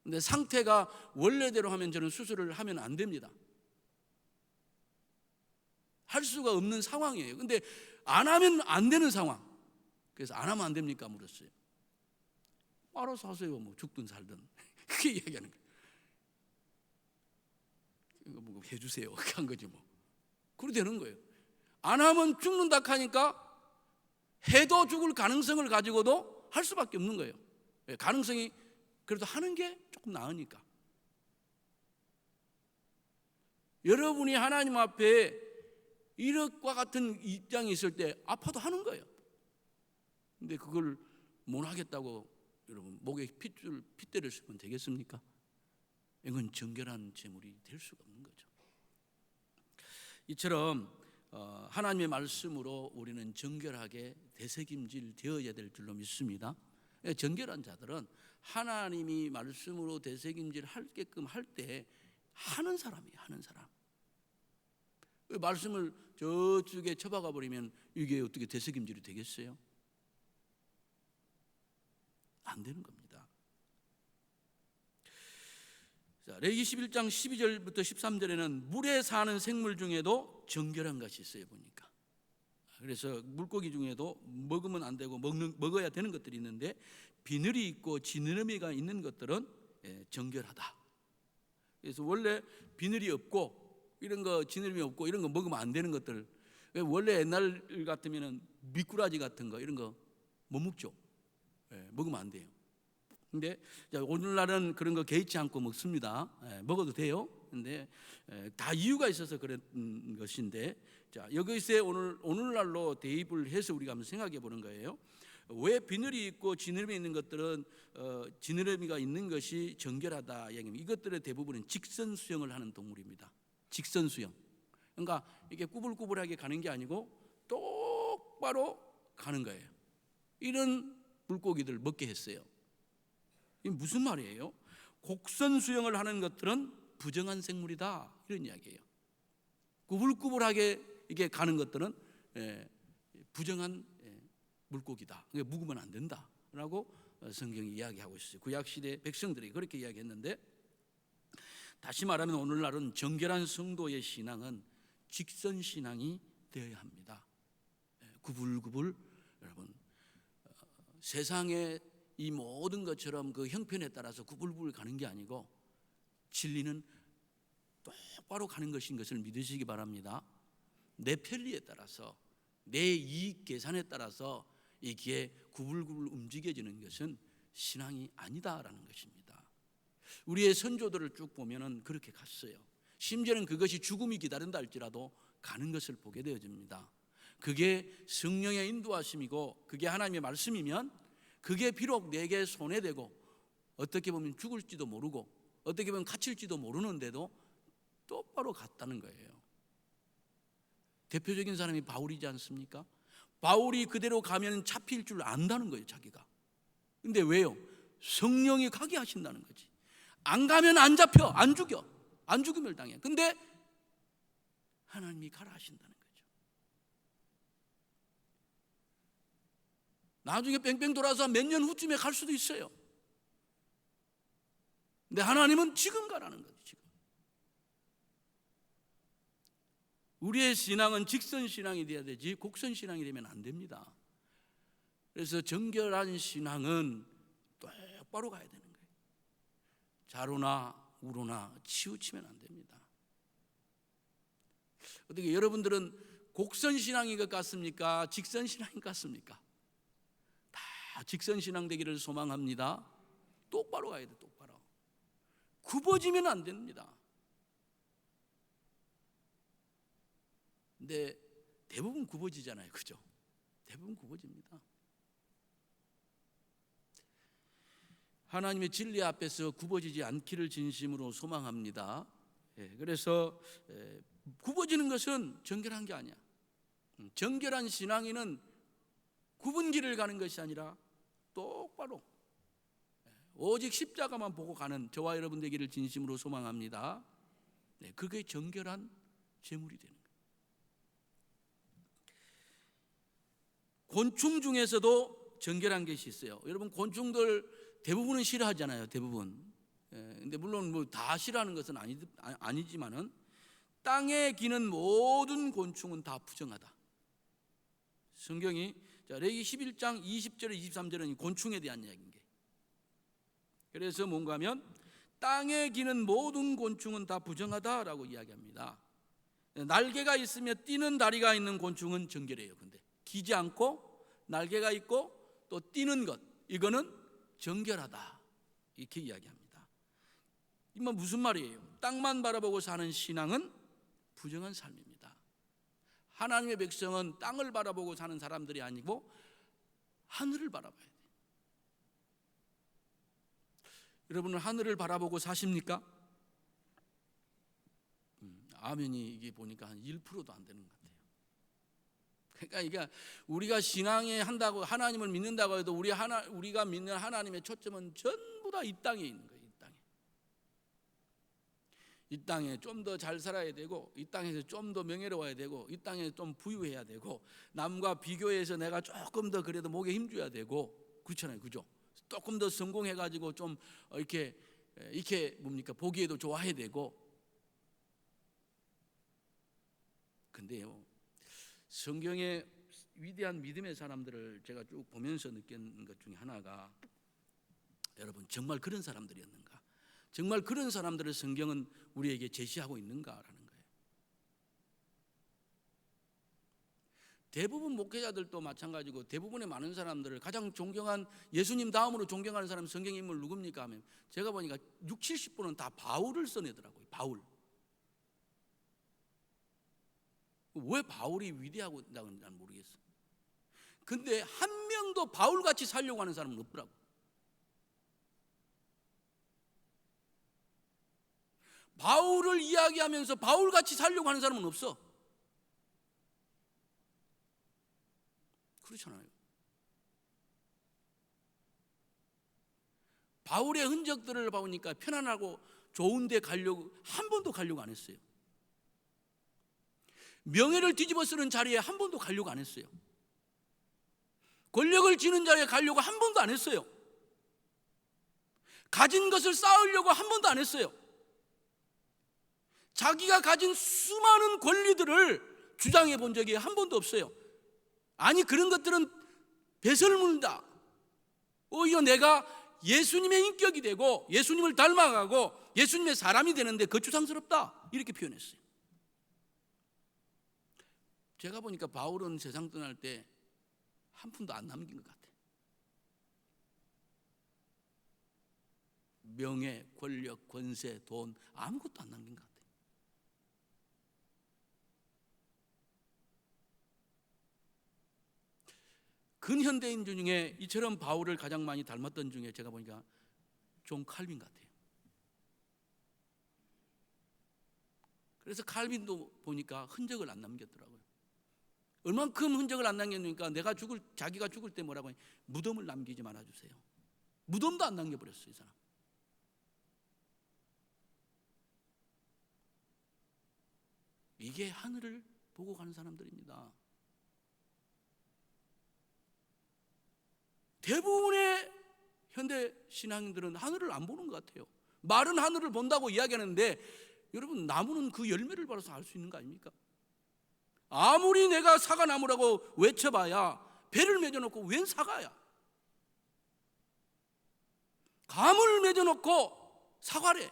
근데 상태가 원래대로 하면 저는 수술을 하면 안 됩니다. 할 수가 없는 상황이에요. 근데 안 하면 안 되는 상황. 그래서 안 하면 안 됩니까? 물었어요. 알아서 하세요. 뭐 죽든 살든. 그게 이야기하는 거예요. 이거 뭐 해주세요. 그렇게 한 거지 뭐. 그렇게 되는 거예요. 안 하면 죽는다 하니까 해도 죽을 가능성을 가지고도 할 수밖에 없는 거예요. 가능성이 그래도 하는 게 조금 나으니까. 여러분이 하나님 앞에 이것과 같은 입장이 있을 때 아파도 하는 거예요. 근데 그걸 못 하겠다고 여러분 목에 핏대를 쓰면 되겠습니까? 이건 정결한 제물이 될 수가 없는 거죠. 이처럼 하나님의 말씀으로 우리는 정결하게 되새김질 되어야 될 줄로 믿습니다. 정결한 자들은 하나님이 말씀으로 되새김질 하게끔 할 때 하는 사람이에요. 하는 사람. 말씀을 저쪽에 쳐박아 버리면 이게 어떻게 되새김질이 되겠어요? 안 되는 겁니다. 자, 레위기 11장 12절부터 13절에는 물에 사는 생물 중에도 정결한 것이 있어요. 보니까. 그래서 물고기 중에도 먹으면 안 되고 먹어야 되는 것들이 있는데 비늘이 있고 지느러미가 있는 것들은 정결하다. 그래서 원래 비늘이 없고 이런 거 지느러미 없고 이런 거 먹으면 안 되는 것들, 원래 옛날 같으면은 미꾸라지 같은 거 이런 거 못 먹죠. 먹으면 안 돼요. 근데 오늘날은 그런 거 개의치 않고 먹습니다. 먹어도 돼요. 근데 다 이유가 있어서 그런 것인데, 자, 여기서 오늘날로 대입을 해서 우리가 한번 생각해 보는 거예요. 왜 비늘이 있고 지느러미 있는 것들은 지느러미가 있는 것이 정결하다 이야기입니다. 이것들의 대부분은 직선 수영을 하는 동물입니다. 직선 수영. 그러니까 이게 꾸불꾸불하게 가는 게 아니고 똑바로 가는 거예요. 이런 물고기들 먹게 했어요. 이게 무슨 말이에요? 곡선 수영을 하는 것들은 부정한 생물이다, 이런 이야기예요. 꾸불꾸불하게 이게 가는 것들은 부정한 물고기다. 그러니까 묵으면 안 된다라고 성경이 이야기하고 있어요. 구약시대 백성들이 그렇게 이야기했는데, 다시 말하면 오늘날은 정결한 성도의 신앙은 직선 신앙이 되어야 합니다. 구불구불, 여러분, 세상의 이 모든 것처럼 그 형편에 따라서 구불구불 가는 게 아니고 진리는 똑바로 가는 것인 것을 믿으시기 바랍니다. 내 편리에 따라서, 내 이익 계산에 따라서 이게 구불구불 움직여지는 것은 신앙이 아니다라는 것입니다. 우리의 선조들을 쭉 보면은 그렇게 갔어요. 심지어는 그것이 죽음이 기다린다 할지라도 가는 것을 보게 되어집니다. 그게 성령의 인도하심이고 그게 하나님의 말씀이면 그게 비록 내게 손해되고 어떻게 보면 죽을지도 모르고 어떻게 보면 갇힐지도 모르는데도 똑바로 갔다는 거예요. 대표적인 사람이 바울이지 않습니까? 바울이 그대로 가면 잡힐 줄 안다는 거예요, 자기가. 근데 왜요? 성령이 가게 하신다는 거지. 안 가면 안 잡혀, 안 죽여, 안 죽음을 당해. 근데 하나님이 가라 하신다는 거죠. 나중에 뺑뺑 돌아서 몇 년 후쯤에 갈 수도 있어요. 근데 하나님은 지금 가라는 거죠. 지금. 우리의 신앙은 직선 신앙이 되어야 되지 곡선 신앙이 되면 안 됩니다. 그래서 정결한 신앙은 똑바로 가야 되는 거예요. 좌로나 우로나 치우치면 안 됩니다. 어떻게 여러분들은 곡선 신앙인 것 같습니까? 직선 신앙인 것 같습니까? 다 직선 신앙 되기를 소망합니다. 똑바로 가야 돼, 똑바로. 굽어지면 안 됩니다. 근데 대부분 굽어지잖아요, 그죠? 대부분 굽어집니다. 하나님의 진리 앞에서 굽어지지 않기를 진심으로 소망합니다. 그래서 굽어지는 것은 정결한 게 아니야. 정결한 신앙인은 굽은 길을 가는 것이 아니라 똑바로 오직 십자가만 보고 가는 저와 여러분 되기를 진심으로 소망합니다. 그게 정결한 제물이 되는 거예요. 곤충 중에서도 정결한 것이 있어요. 여러분, 곤충들 대부분은 싫어하잖아요. 대부분. 근데 물론 뭐 다 싫어하는 것은 아니지만은 땅에 기는 모든 곤충은 다 부정하다. 성경이 레위기 11장 20절에 23절은 곤충에 대한 이야기인 게. 그래서 뭔가 하면 땅에 기는 모든 곤충은 다 부정하다라고 이야기합니다. 날개가 있으며 뛰는 다리가 있는 곤충은 정결해요. 근데 기지 않고 날개가 있고 또 뛰는 것, 이거는 정결하다 이렇게 이야기합니다. 이건 무슨 말이에요? 땅만 바라보고 사는 신앙은 부정한 삶입니다. 하나님의 백성은 땅을 바라보고 사는 사람들이 아니고 하늘을 바라봐야 돼요. 여러분은 하늘을 바라보고 사십니까? 아멘이 이게 보니까 한 1%도 안 되는 것 같아요. 그러니까 이게 우리가 신앙에 한다고 하나님을 믿는다고 해도 우리가 믿는 하나님의 초점은 전부 다 이 땅에 있는 거예요. 이 땅에 좀 더 잘 살아야 되고, 이 땅에서 좀 더 명예로워야 되고, 이 땅에 좀 부유해야 되고, 남과 비교해서 내가 조금 더 그래도 목에 힘줘야 되고, 그렇잖아요, 그죠? 조금 더 성공해가지고 좀 이렇게 뭡니까 보기에도 좋아야 되고. 근데요, 성경의 위대한 믿음의 사람들을 제가 쭉 보면서 느낀 것 중에 하나가, 여러분 정말 그런 사람들이었는가? 정말 그런 사람들을 성경은 우리에게 제시하고 있는가라는 거예요. 대부분 목회자들도 마찬가지고 대부분의 많은 사람들을 가장 존경한, 예수님 다음으로 존경하는 사람 성경 인물 누굽니까 하면 제가 보니까 60-70%는 다 바울을 써내더라고요. 바울. 왜 바울이 위대하고 있다고는 난 모르겠어요. 근데 한 명도 바울같이 살려고 하는 사람은 없더라고요. 바울을 이야기하면서 바울같이 살려고 하는 사람은 없어. 그렇잖아요. 바울의 흔적들을 보니까 편안하고 좋은 데 가려고 한 번도 가려고 안 했어요. 명예를 뒤집어 쓰는 자리에 한 번도 가려고 안 했어요. 권력을 쥐는 자리에 가려고 한 번도 안 했어요. 가진 것을 쌓으려고 한 번도 안 했어요. 자기가 가진 수많은 권리들을 주장해 본 적이 한 번도 없어요. 아니, 그런 것들은 배설물이다. 오히려 내가 예수님의 인격이 되고 예수님을 닮아가고 예수님의 사람이 되는데 거추장스럽다, 이렇게 표현했어요. 제가 보니까 바울은 세상 떠날 때 한 푼도 안 남긴 것 같아요. 명예, 권력, 권세, 돈 아무것도 안 남긴 것 같아요. 근현대인 중에 이처럼 바울을 가장 많이 닮았던 중에 제가 보니까 존 칼빈 같아요. 그래서 칼빈도 보니까 흔적을 안 남겼더라고요. 얼만큼 흔적을 안 남겼으니까 자기가 죽을 때 뭐라고 하냐, 무덤을 남기지 말아주세요. 무덤도 안 남겨버렸어요, 이 사람. 이게 하늘을 보고 가는 사람들입니다. 대부분의 현대 신앙인들은 하늘을 안 보는 것 같아요. 말은 하늘을 본다고 이야기하는데 여러분, 나무는 그 열매를 받아서 알 수 있는 거 아닙니까? 아무리 내가 사과나무라고 외쳐봐야 배를 맺어놓고 웬 사과야? 감을 맺어놓고 사과래.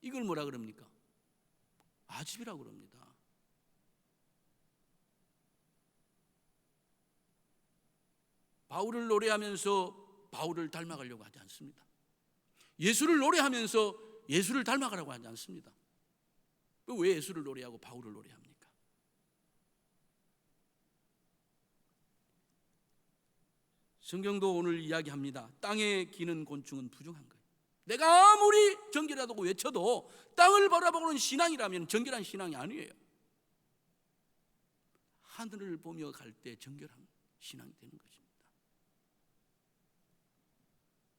이걸 뭐라 그럽니까? 아집이라고 그럽니다. 바울을 노래하면서 바울을 닮아가려고 하지 않습니다. 예수를 노래하면서 예수를 닮아가려고 하지 않습니다. 왜 예수를 노래하고 바울을 노래합니까? 성경도 오늘 이야기합니다. 땅에 기는 곤충은 부정한 거예요. 내가 아무리 정결하다고 외쳐도 땅을 바라보는 신앙이라면 정결한 신앙이 아니에요. 하늘을 보며 갈 때 정결한 신앙이 되는 것입니다.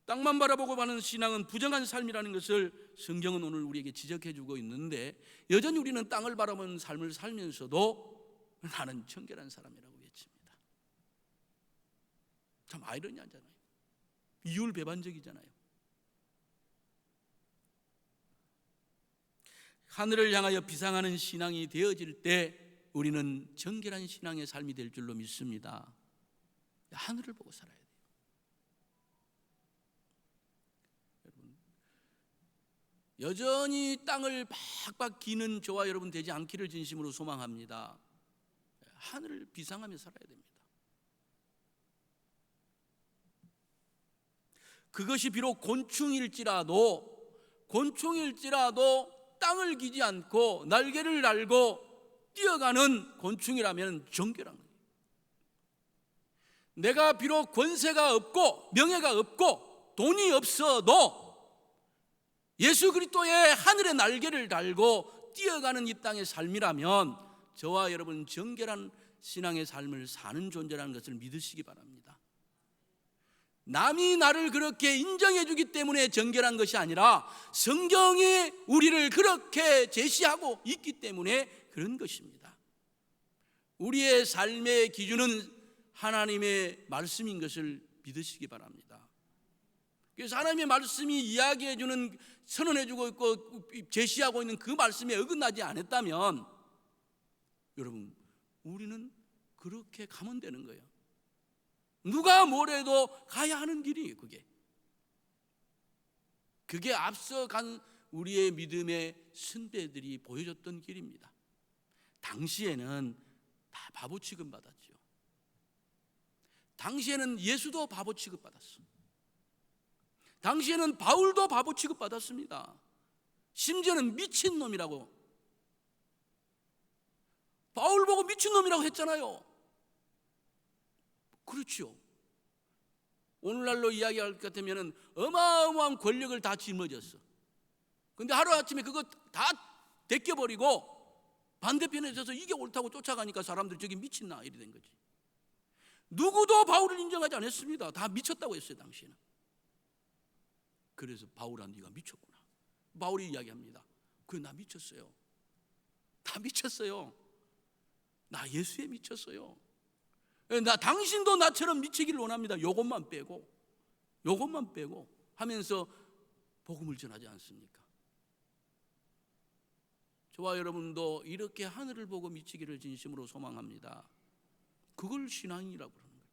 땅만 바라보고 가는 신앙은 부정한 삶이라는 것을 성경은 오늘 우리에게 지적해 주고 있는데, 여전히 우리는 땅을 바라보는 삶을 살면서도 나는 정결한 사람이라고 외칩니다. 참 아이러니하잖아요. 이율배반적이잖아요. 하늘을 향하여 비상하는 신앙이 되어질 때 우리는 정결한 신앙의 삶이 될 줄로 믿습니다. 하늘을 보고 살아야 돼요. 여러분, 여전히 땅을 박박 기는 저와 여러분 되지 않기를 진심으로 소망합니다. 하늘을 비상하며 살아야 됩니다. 그것이 비록 곤충일지라도 땅을 기지 않고 날개를 달고 뛰어가는 곤충이라면 정결한 거예요. 내가 비록 권세가 없고 명예가 없고 돈이 없어도 예수 그리스도의 하늘의 날개를 달고 뛰어가는 이 땅의 삶이라면 저와 여러분 정결한 신앙의 삶을 사는 존재라는 것을 믿으시기 바랍니다. 남이 나를 그렇게 인정해 주기 때문에 정결한 것이 아니라 성경이 우리를 그렇게 제시하고 있기 때문에 그런 것입니다. 우리의 삶의 기준은 하나님의 말씀인 것을 믿으시기 바랍니다. 그래서 하나님의 말씀이 이야기해 주는, 선언해 주고 있고 제시하고 있는 그 말씀에 어긋나지 않았다면 여러분 우리는 그렇게 가면 되는 거예요. 누가 뭐래도 가야 하는 길이에요. 그게 앞서간 우리의 믿음의 선배들이 보여줬던 길입니다. 당시에는 다 바보 취급받았죠. 당시에는 예수도 바보 취급받았어. 당시에는 바울도 바보 취급받았습니다. 심지어는 미친놈이라고, 바울 보고 미친놈이라고 했잖아요. 그렇죠. 오늘날로 이야기할 것 같으면 어마어마한 권력을 다 짊어졌어. 근데 하루아침에 그거 다 데껴버리고 반대편에 서서 이게 옳다고 쫓아가니까 사람들이 저기 미친나 이래 된 거지. 누구도 바울을 인정하지 않았습니다. 다 미쳤다고 했어요 당시에는. 그래서 바울아 네가 미쳤구나. 바울이 이야기합니다. 그래 나 미쳤어요. 다 미쳤어요. 나 예수에 미쳤어요. 나 당신도 나처럼 미치기를 원합니다. 요것만 빼고 하면서 복음을 전하지 않습니까? 저와 여러분도 이렇게 하늘을 보고 미치기를 진심으로 소망합니다. 그걸 신앙이라고 하는 거예요.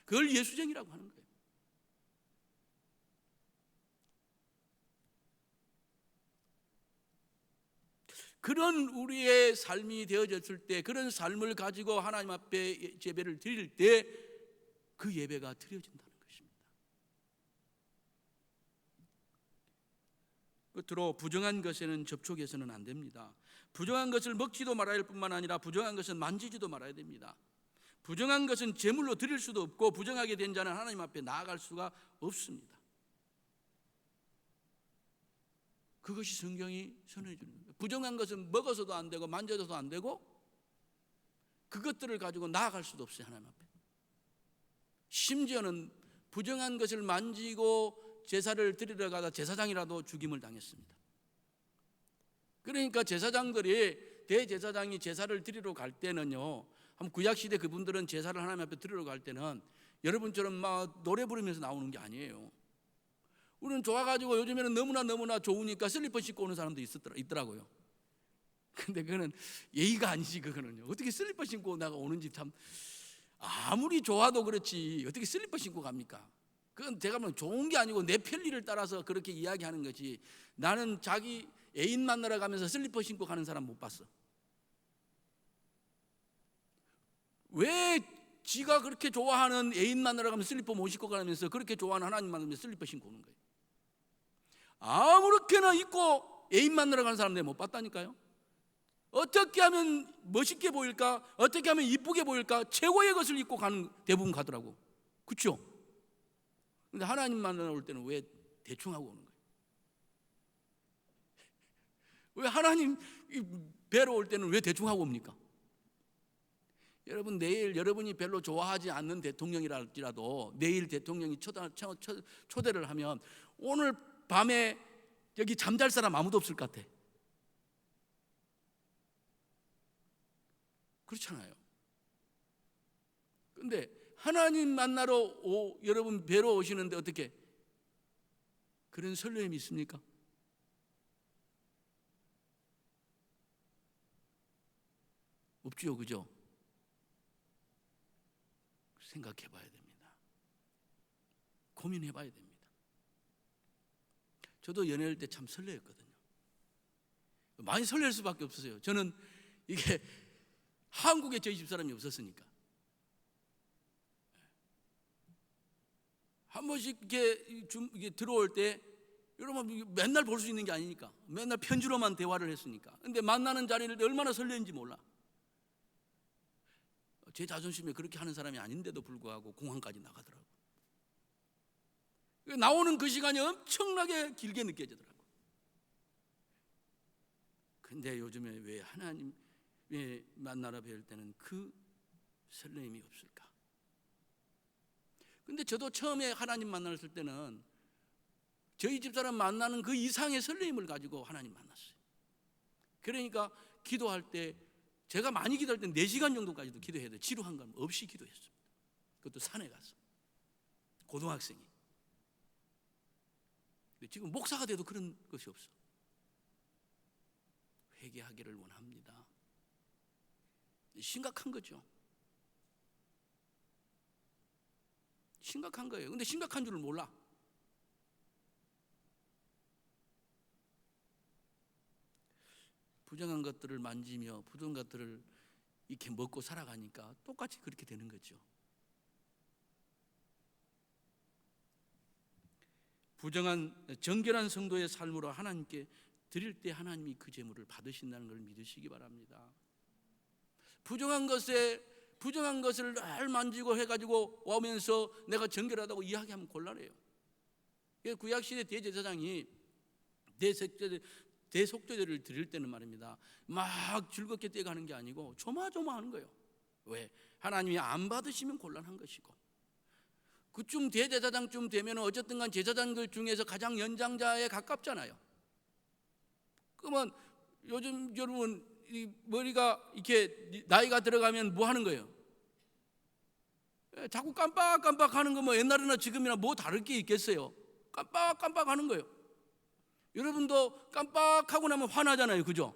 그걸 예수쟁이라고 하는 거예요. 그런 우리의 삶이 되어졌을 때, 그런 삶을 가지고 하나님 앞에 예배를 드릴 때 그 예배가 드려진다는 것입니다. 끝으로 부정한 것에는 접촉해서는 안 됩니다. 부정한 것을 먹지도 말아야 할 뿐만 아니라 부정한 것은 만지지도 말아야 됩니다. 부정한 것은 제물로 드릴 수도 없고 부정하게 된 자는 하나님 앞에 나아갈 수가 없습니다. 그것이 성경이 선언해 주는 거예요. 부정한 것은 먹어서도 안 되고 만져서도 안 되고 그것들을 가지고 나아갈 수도 없어요. 하나님 앞에. 심지어는 부정한 것을 만지고 제사를 드리러 가다 제사장이라도 죽임을 당했습니다. 그러니까 제사장들이, 대제사장이 제사를 드리러 갈 때는요, 구약시대 그분들은 제사를 하나님 앞에 드리러 갈 때는 여러분처럼 막 노래 부르면서 나오는 게 아니에요. 우리는 좋아가지고 요즘에는 너무나 좋으니까 슬리퍼 신고 오는 사람도 있더라고요. 근데 그거는 예의가 아니지. 그거는요, 어떻게 슬리퍼 신고 나가 오는지 참, 아무리 좋아도 그렇지 어떻게 슬리퍼 신고 갑니까? 그건 제가 뭐 좋은 게 아니고 내 편리를 따라서 그렇게 이야기하는 거지. 나는 자기 애인 만나러 가면서 슬리퍼 신고 가는 사람 못 봤어. 왜 지가 그렇게 좋아하는 애인 만나러 가면 슬리퍼 못 신고 가면서 그렇게 좋아하는 하나님 만나면 슬리퍼 신고 오는 거예요? 아무렇게나 입고 애인 만나러 가는 사람 내가 못 봤다니까요. 어떻게 하면 멋있게 보일까, 어떻게 하면 이쁘게 보일까, 최고의 것을 입고 가는, 대부분 가더라고. 그렇죠? 근데 하나님 만나러 올 때는 왜 대충 하고 오는 거예요? 왜 하나님 뵈러 올 때는 왜 대충 하고 옵니까? 여러분, 내일 여러분이 별로 좋아하지 않는 대통령이랄지라도 내일 대통령이 초대를 하면 오늘 밤에 여기 잠잘 사람 아무도 없을 것 같아. 그렇잖아요. 근데 하나님 만나러 여러분 뵈러 오시는데 어떻게 그런 설렘이 있습니까? 없지요, 그죠? 생각해 봐야 됩니다. 고민해 봐야 됩니다. 저도 연애할 때 참 설레었거든요. 많이 설렐 수밖에 없었어요. 저는 이게 한국에 저희 집사람이 없었으니까. 한 번씩 이게 들어올 때 여러분 맨날 볼 수 있는 게 아니니까, 맨날 편지로만 대화를 했으니까. 근데 만나는 자리를 얼마나 설레는지 몰라. 제 자존심에 그렇게 하는 사람이 아닌데도 불구하고 공항까지 나가더라고. 나오는 그 시간이 엄청나게 길게 느껴지더라고. 근데 요즘에 왜 하나님 만나러 뵐 때는 그 설렘이 없을까? 근데 저도 처음에 하나님 만났을 때는 저희 집사람 만나는 그 이상의 설렘을 가지고 하나님 만났어요. 그러니까 기도할 때, 제가 많이 기도할 때 4시간 정도까지도 기도해야 돼요. 지루한 건 없이 기도했습니다. 그것도 산에 가서. 고등학생이. 지금 목사가 돼도 그런 것이 없어. 회개하기를 원합니다. 심각한 거죠. 심각한 거예요. 근데 심각한 줄을 몰라. 부정한 것들을 만지며 부정한 것들을 이렇게 먹고 살아가니까 똑같이 그렇게 되는 거죠. 부정한 정결한 성도의 삶으로 하나님께 드릴 때 하나님이 그 제물을 받으신다는 걸 믿으시기 바랍니다. 부정한 것을 날 만지고 해가지고 오면서 내가 정결하다고 이야기하면 곤란해요. 구약시대 대제사장이 대속죄를 드릴 때는 말입니다, 막 즐겁게 떼가는 게 아니고 조마조마하는 거예요. 왜? 하나님이 안 받으시면 곤란한 것이고, 그쯤 대제사장쯤 되면 어쨌든 간 제사장들 중에서 가장 연장자에 가깝잖아요. 그러면 요즘 여러분 이 머리가 이렇게 나이가 들어가면 뭐 하는 거예요? 자꾸 깜빡깜빡 하는 거, 뭐 옛날이나 지금이나 뭐 다를 게 있겠어요? 깜빡깜빡 하는 거예요. 여러분도 깜빡하고 나면 화나잖아요, 그죠?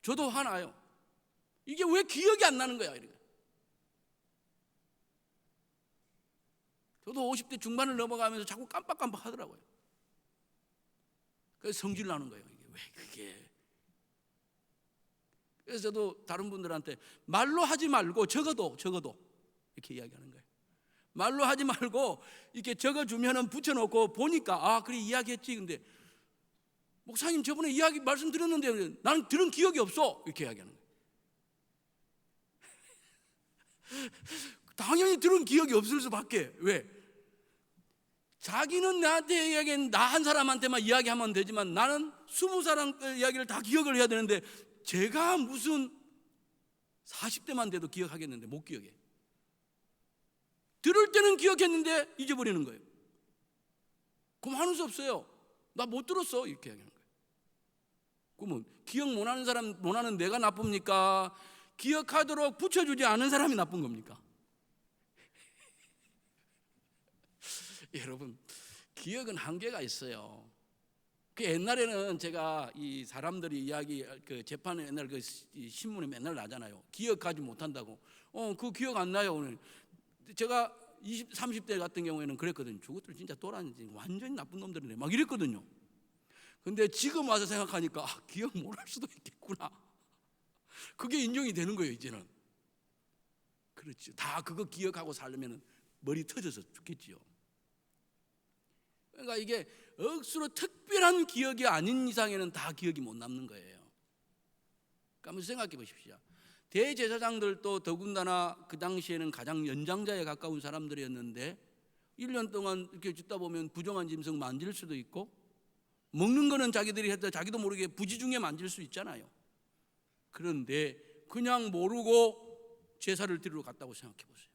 저도 화나요. 이게 왜 기억이 안 나는 거야? 이렇게. 저도 50대 중반을 넘어가면서 자꾸 깜빡깜빡 하더라고요. 그래서 성질 나는 거예요. 이게 왜 그게? 그래서 저도 다른 분들한테 말로 하지 말고 적어도 이렇게 이야기하는 거예요. 말로 하지 말고 이렇게 적어주면은 붙여놓고 보니까, 아, 그래 이야기했지. 근데 목사님 저번에 말씀 드렸는데 나는 들은 기억이 없어, 이렇게 이야기하는 거예요. 당연히 들은 기억이 없을 수밖에. 왜? 자기는 나한테 이야기한 나 한 사람한테만 이야기하면 되지만 나는 20사람 이야기를 다 기억을 해야 되는데, 제가 무슨 40대만 돼도 기억하겠는데 못 기억해. 들을 때는 기억했는데 잊어버리는 거예요. 그럼 하는 수 없어요. 나 못 들었어, 이렇게 이야기하는 거예요. 그러면 기억 못하는 사람, 못하는 내가 나쁩니까? 기억하도록 붙여주지 않은 사람이 나쁜 겁니까? 여러분, 기억은 한계가 있어요. 그 옛날에는 제가 이 사람들이 이야기, 그 재판에 옛날 그 신문에 맨날 나잖아요. 기억하지 못한다고. 그 기억 안 나요. 오늘 제가 20, 30대 같은 경우에는 그랬거든요. 저것들 진짜 또라이지, 완전히 나쁜 놈들이네, 막 이랬거든요. 근데 지금 와서 생각하니까 기억 못 할 수도 있겠구나. 그게 인정이 되는 거예요, 이제는. 그렇죠. 다 그거 기억하고 살려면 머리 터져서 죽겠지요. 그러니까 이게 억수로 특별한 기억이 아닌 이상에는 다 기억이 못 남는 거예요. 그러니까 한번 생각해 보십시오. 대제사장들도 더군다나 그 당시에는 가장 연장자에 가까운 사람들이었는데 1년 동안 이렇게 듣다 보면 부정한 짐승 만질 수도 있고, 먹는 거는 자기들이 했다 자기도 모르게 부지중에 만질 수 있잖아요. 그런데 그냥 모르고 제사를 드리러 갔다고 생각해 보세요.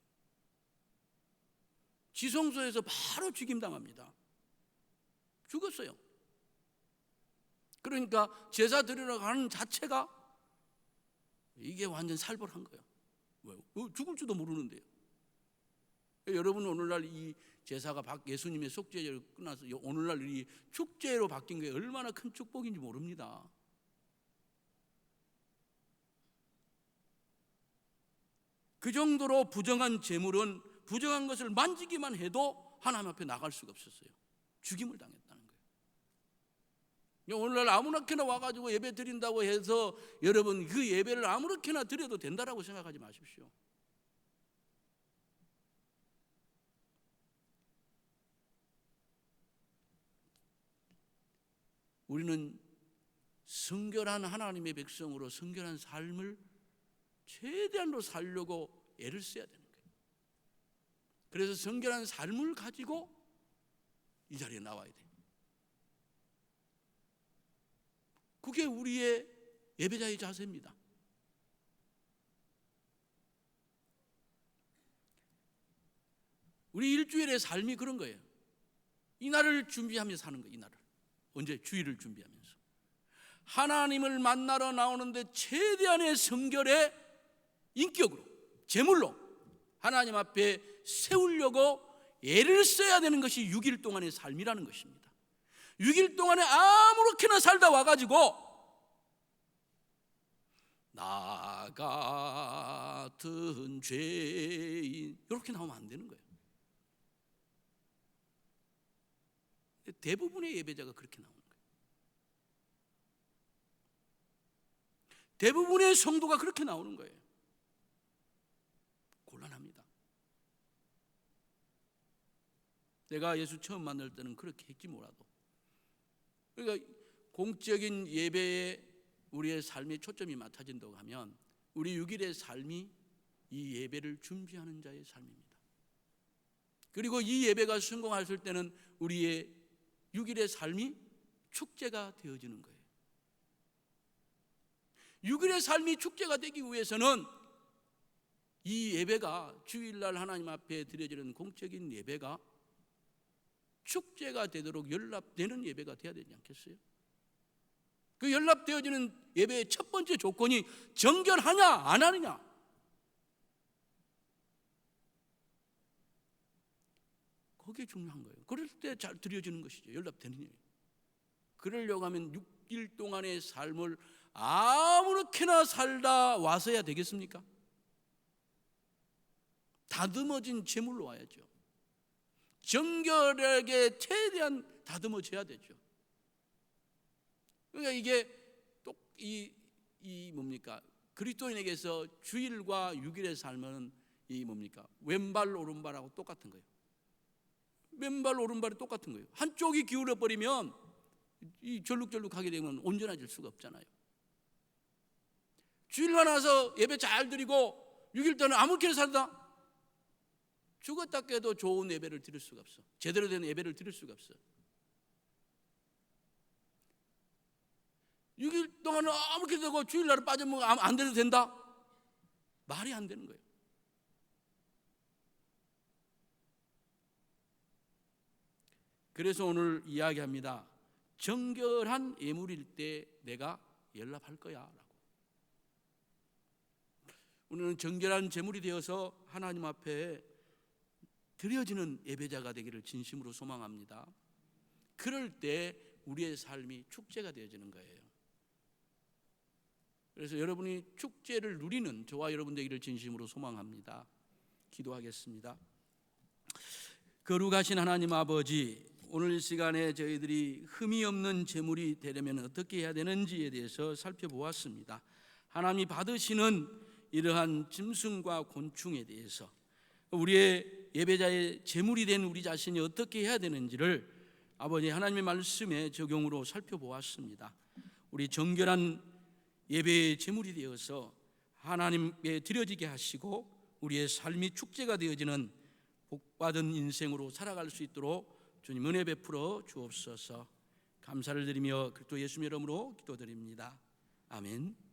지성소에서 바로 죽임당합니다. 죽었어요. 그러니까 제사 드리러 가는 자체가 이게 완전 살벌한 거예요. 왜? 죽을지도 모르는데요. 여러분, 오늘날 이 제사가 예수님의 속죄제로 끝나서 오늘날 이 축제로 바뀐 게 얼마나 큰 축복인지 모릅니다. 그 정도로 부정한 제물은, 부정한 것을 만지기만 해도 하나님 앞에 나갈 수가 없었어요. 죽임을 당했다는 거예요. 오늘날 아무렇게나 와가지고 예배 드린다고 해서 여러분 그 예배를 아무렇게나 드려도 된다라고 생각하지 마십시오. 우리는 성결한 하나님의 백성으로 성결한 삶을 최대한으로 살려고 애를 써야 되는 거예요. 그래서 성결한 삶을 가지고 이 자리에 나와야 돼요. 그게 우리의 예배자의 자세입니다. 우리 일주일의 삶이 그런 거예요. 이날을 준비하면서 사는 거예요. 이날을 언제? 주일을 준비하면서 하나님을 만나러 나오는데 최대한의 성결의 인격으로, 제물로 하나님 앞에 세우려고 애를 써야 되는 것이 6일 동안의 삶이라는 것입니다. 6일 동안에 아무렇게나 살다 와가지고 나 같은 죄인 이렇게 나오면 안 되는 거예요. 대부분의 예배자가 그렇게 나오는 거예요. 대부분의 성도가 그렇게 나오는 거예요. 곤란합니다. 내가 예수 처음 만날 때는 그렇게 했지 뭐라도. 그러니까 공적인 예배에 우리의 삶의 초점이 맞춰진다고 하면 우리 6일의 삶이 이 예배를 준비하는 자의 삶입니다. 그리고 이 예배가 성공했을 때는 우리의 6일의 삶이 축제가 되어지는 거예요. 6일의 삶이 축제가 되기 위해서는 이 예배가 주일날 하나님 앞에 드려지는 공적인 예배가 축제가 되도록 연락되는 예배가 되어야 되지 않겠어요? 그 연락되어지는 예배의 첫 번째 조건이 정결하냐 안 하느냐. 그게 중요한 거예요. 그럴 때 잘 드려지는 것이죠. 연락되는 예배. 그러려고 하면 6일 동안의 삶을 아무렇게나 살다 와서야 되겠습니까? 다듬어진 제물로 와야죠. 정결하게 최대한 다듬어져야 되죠. 그러니까 이게 또 이 뭡니까? 그리스도인에게서 주일과 6일의 삶은 이 뭡니까? 왼발 오른발하고 똑같은 거예요. 왼발 오른발이 똑같은 거예요. 한쪽이 기울어 버리면 이 절룩절룩하게 되면 온전해질 수가 없잖아요. 주일날 와서 예배 잘 드리고 6일 동안 아무렇게나 살다 죽었다 깨도 좋은 예배를 드릴 수가 없어. 제대로 된 예배를 드릴 수가 없어. 6일 동안 아무렇게 되고 주일날은 빠져먹으면 안 돼도 된다? 말이 안 되는 거예요. 그래서 오늘 이야기합니다. 정결한 예물일 때 내가 연락할 거야 라고. 우리는 정결한 제물이 되어서 하나님 앞에 드려지는 예배자가 되기를 진심으로 소망합니다. 그럴 때 우리의 삶이 축제가 되어지는 거예요. 그래서 여러분이 축제를 누리는 저와 여러분 되기를 진심으로 소망합니다. 기도하겠습니다. 거룩하신 하나님 아버지, 오늘 이 시간에 저희들이 흠이 없는 제물이 되려면 어떻게 해야 되는지에 대해서 살펴보았습니다. 하나님이 받으시는 이러한 짐승과 곤충에 대해서 우리의 예배자의 제물이 된 우리 자신이 어떻게 해야 되는지를 아버지 하나님의 말씀에 적용으로 살펴보았습니다. 우리 정결한 예배의 제물이 되어서 하나님께 드려지게 하시고 우리의 삶이 축제가 되어지는 복받은 인생으로 살아갈 수 있도록 주님 은혜 베풀어 주옵소서. 감사를 드리며 그리스도 예수님의 이름으로 기도드립니다. 아멘.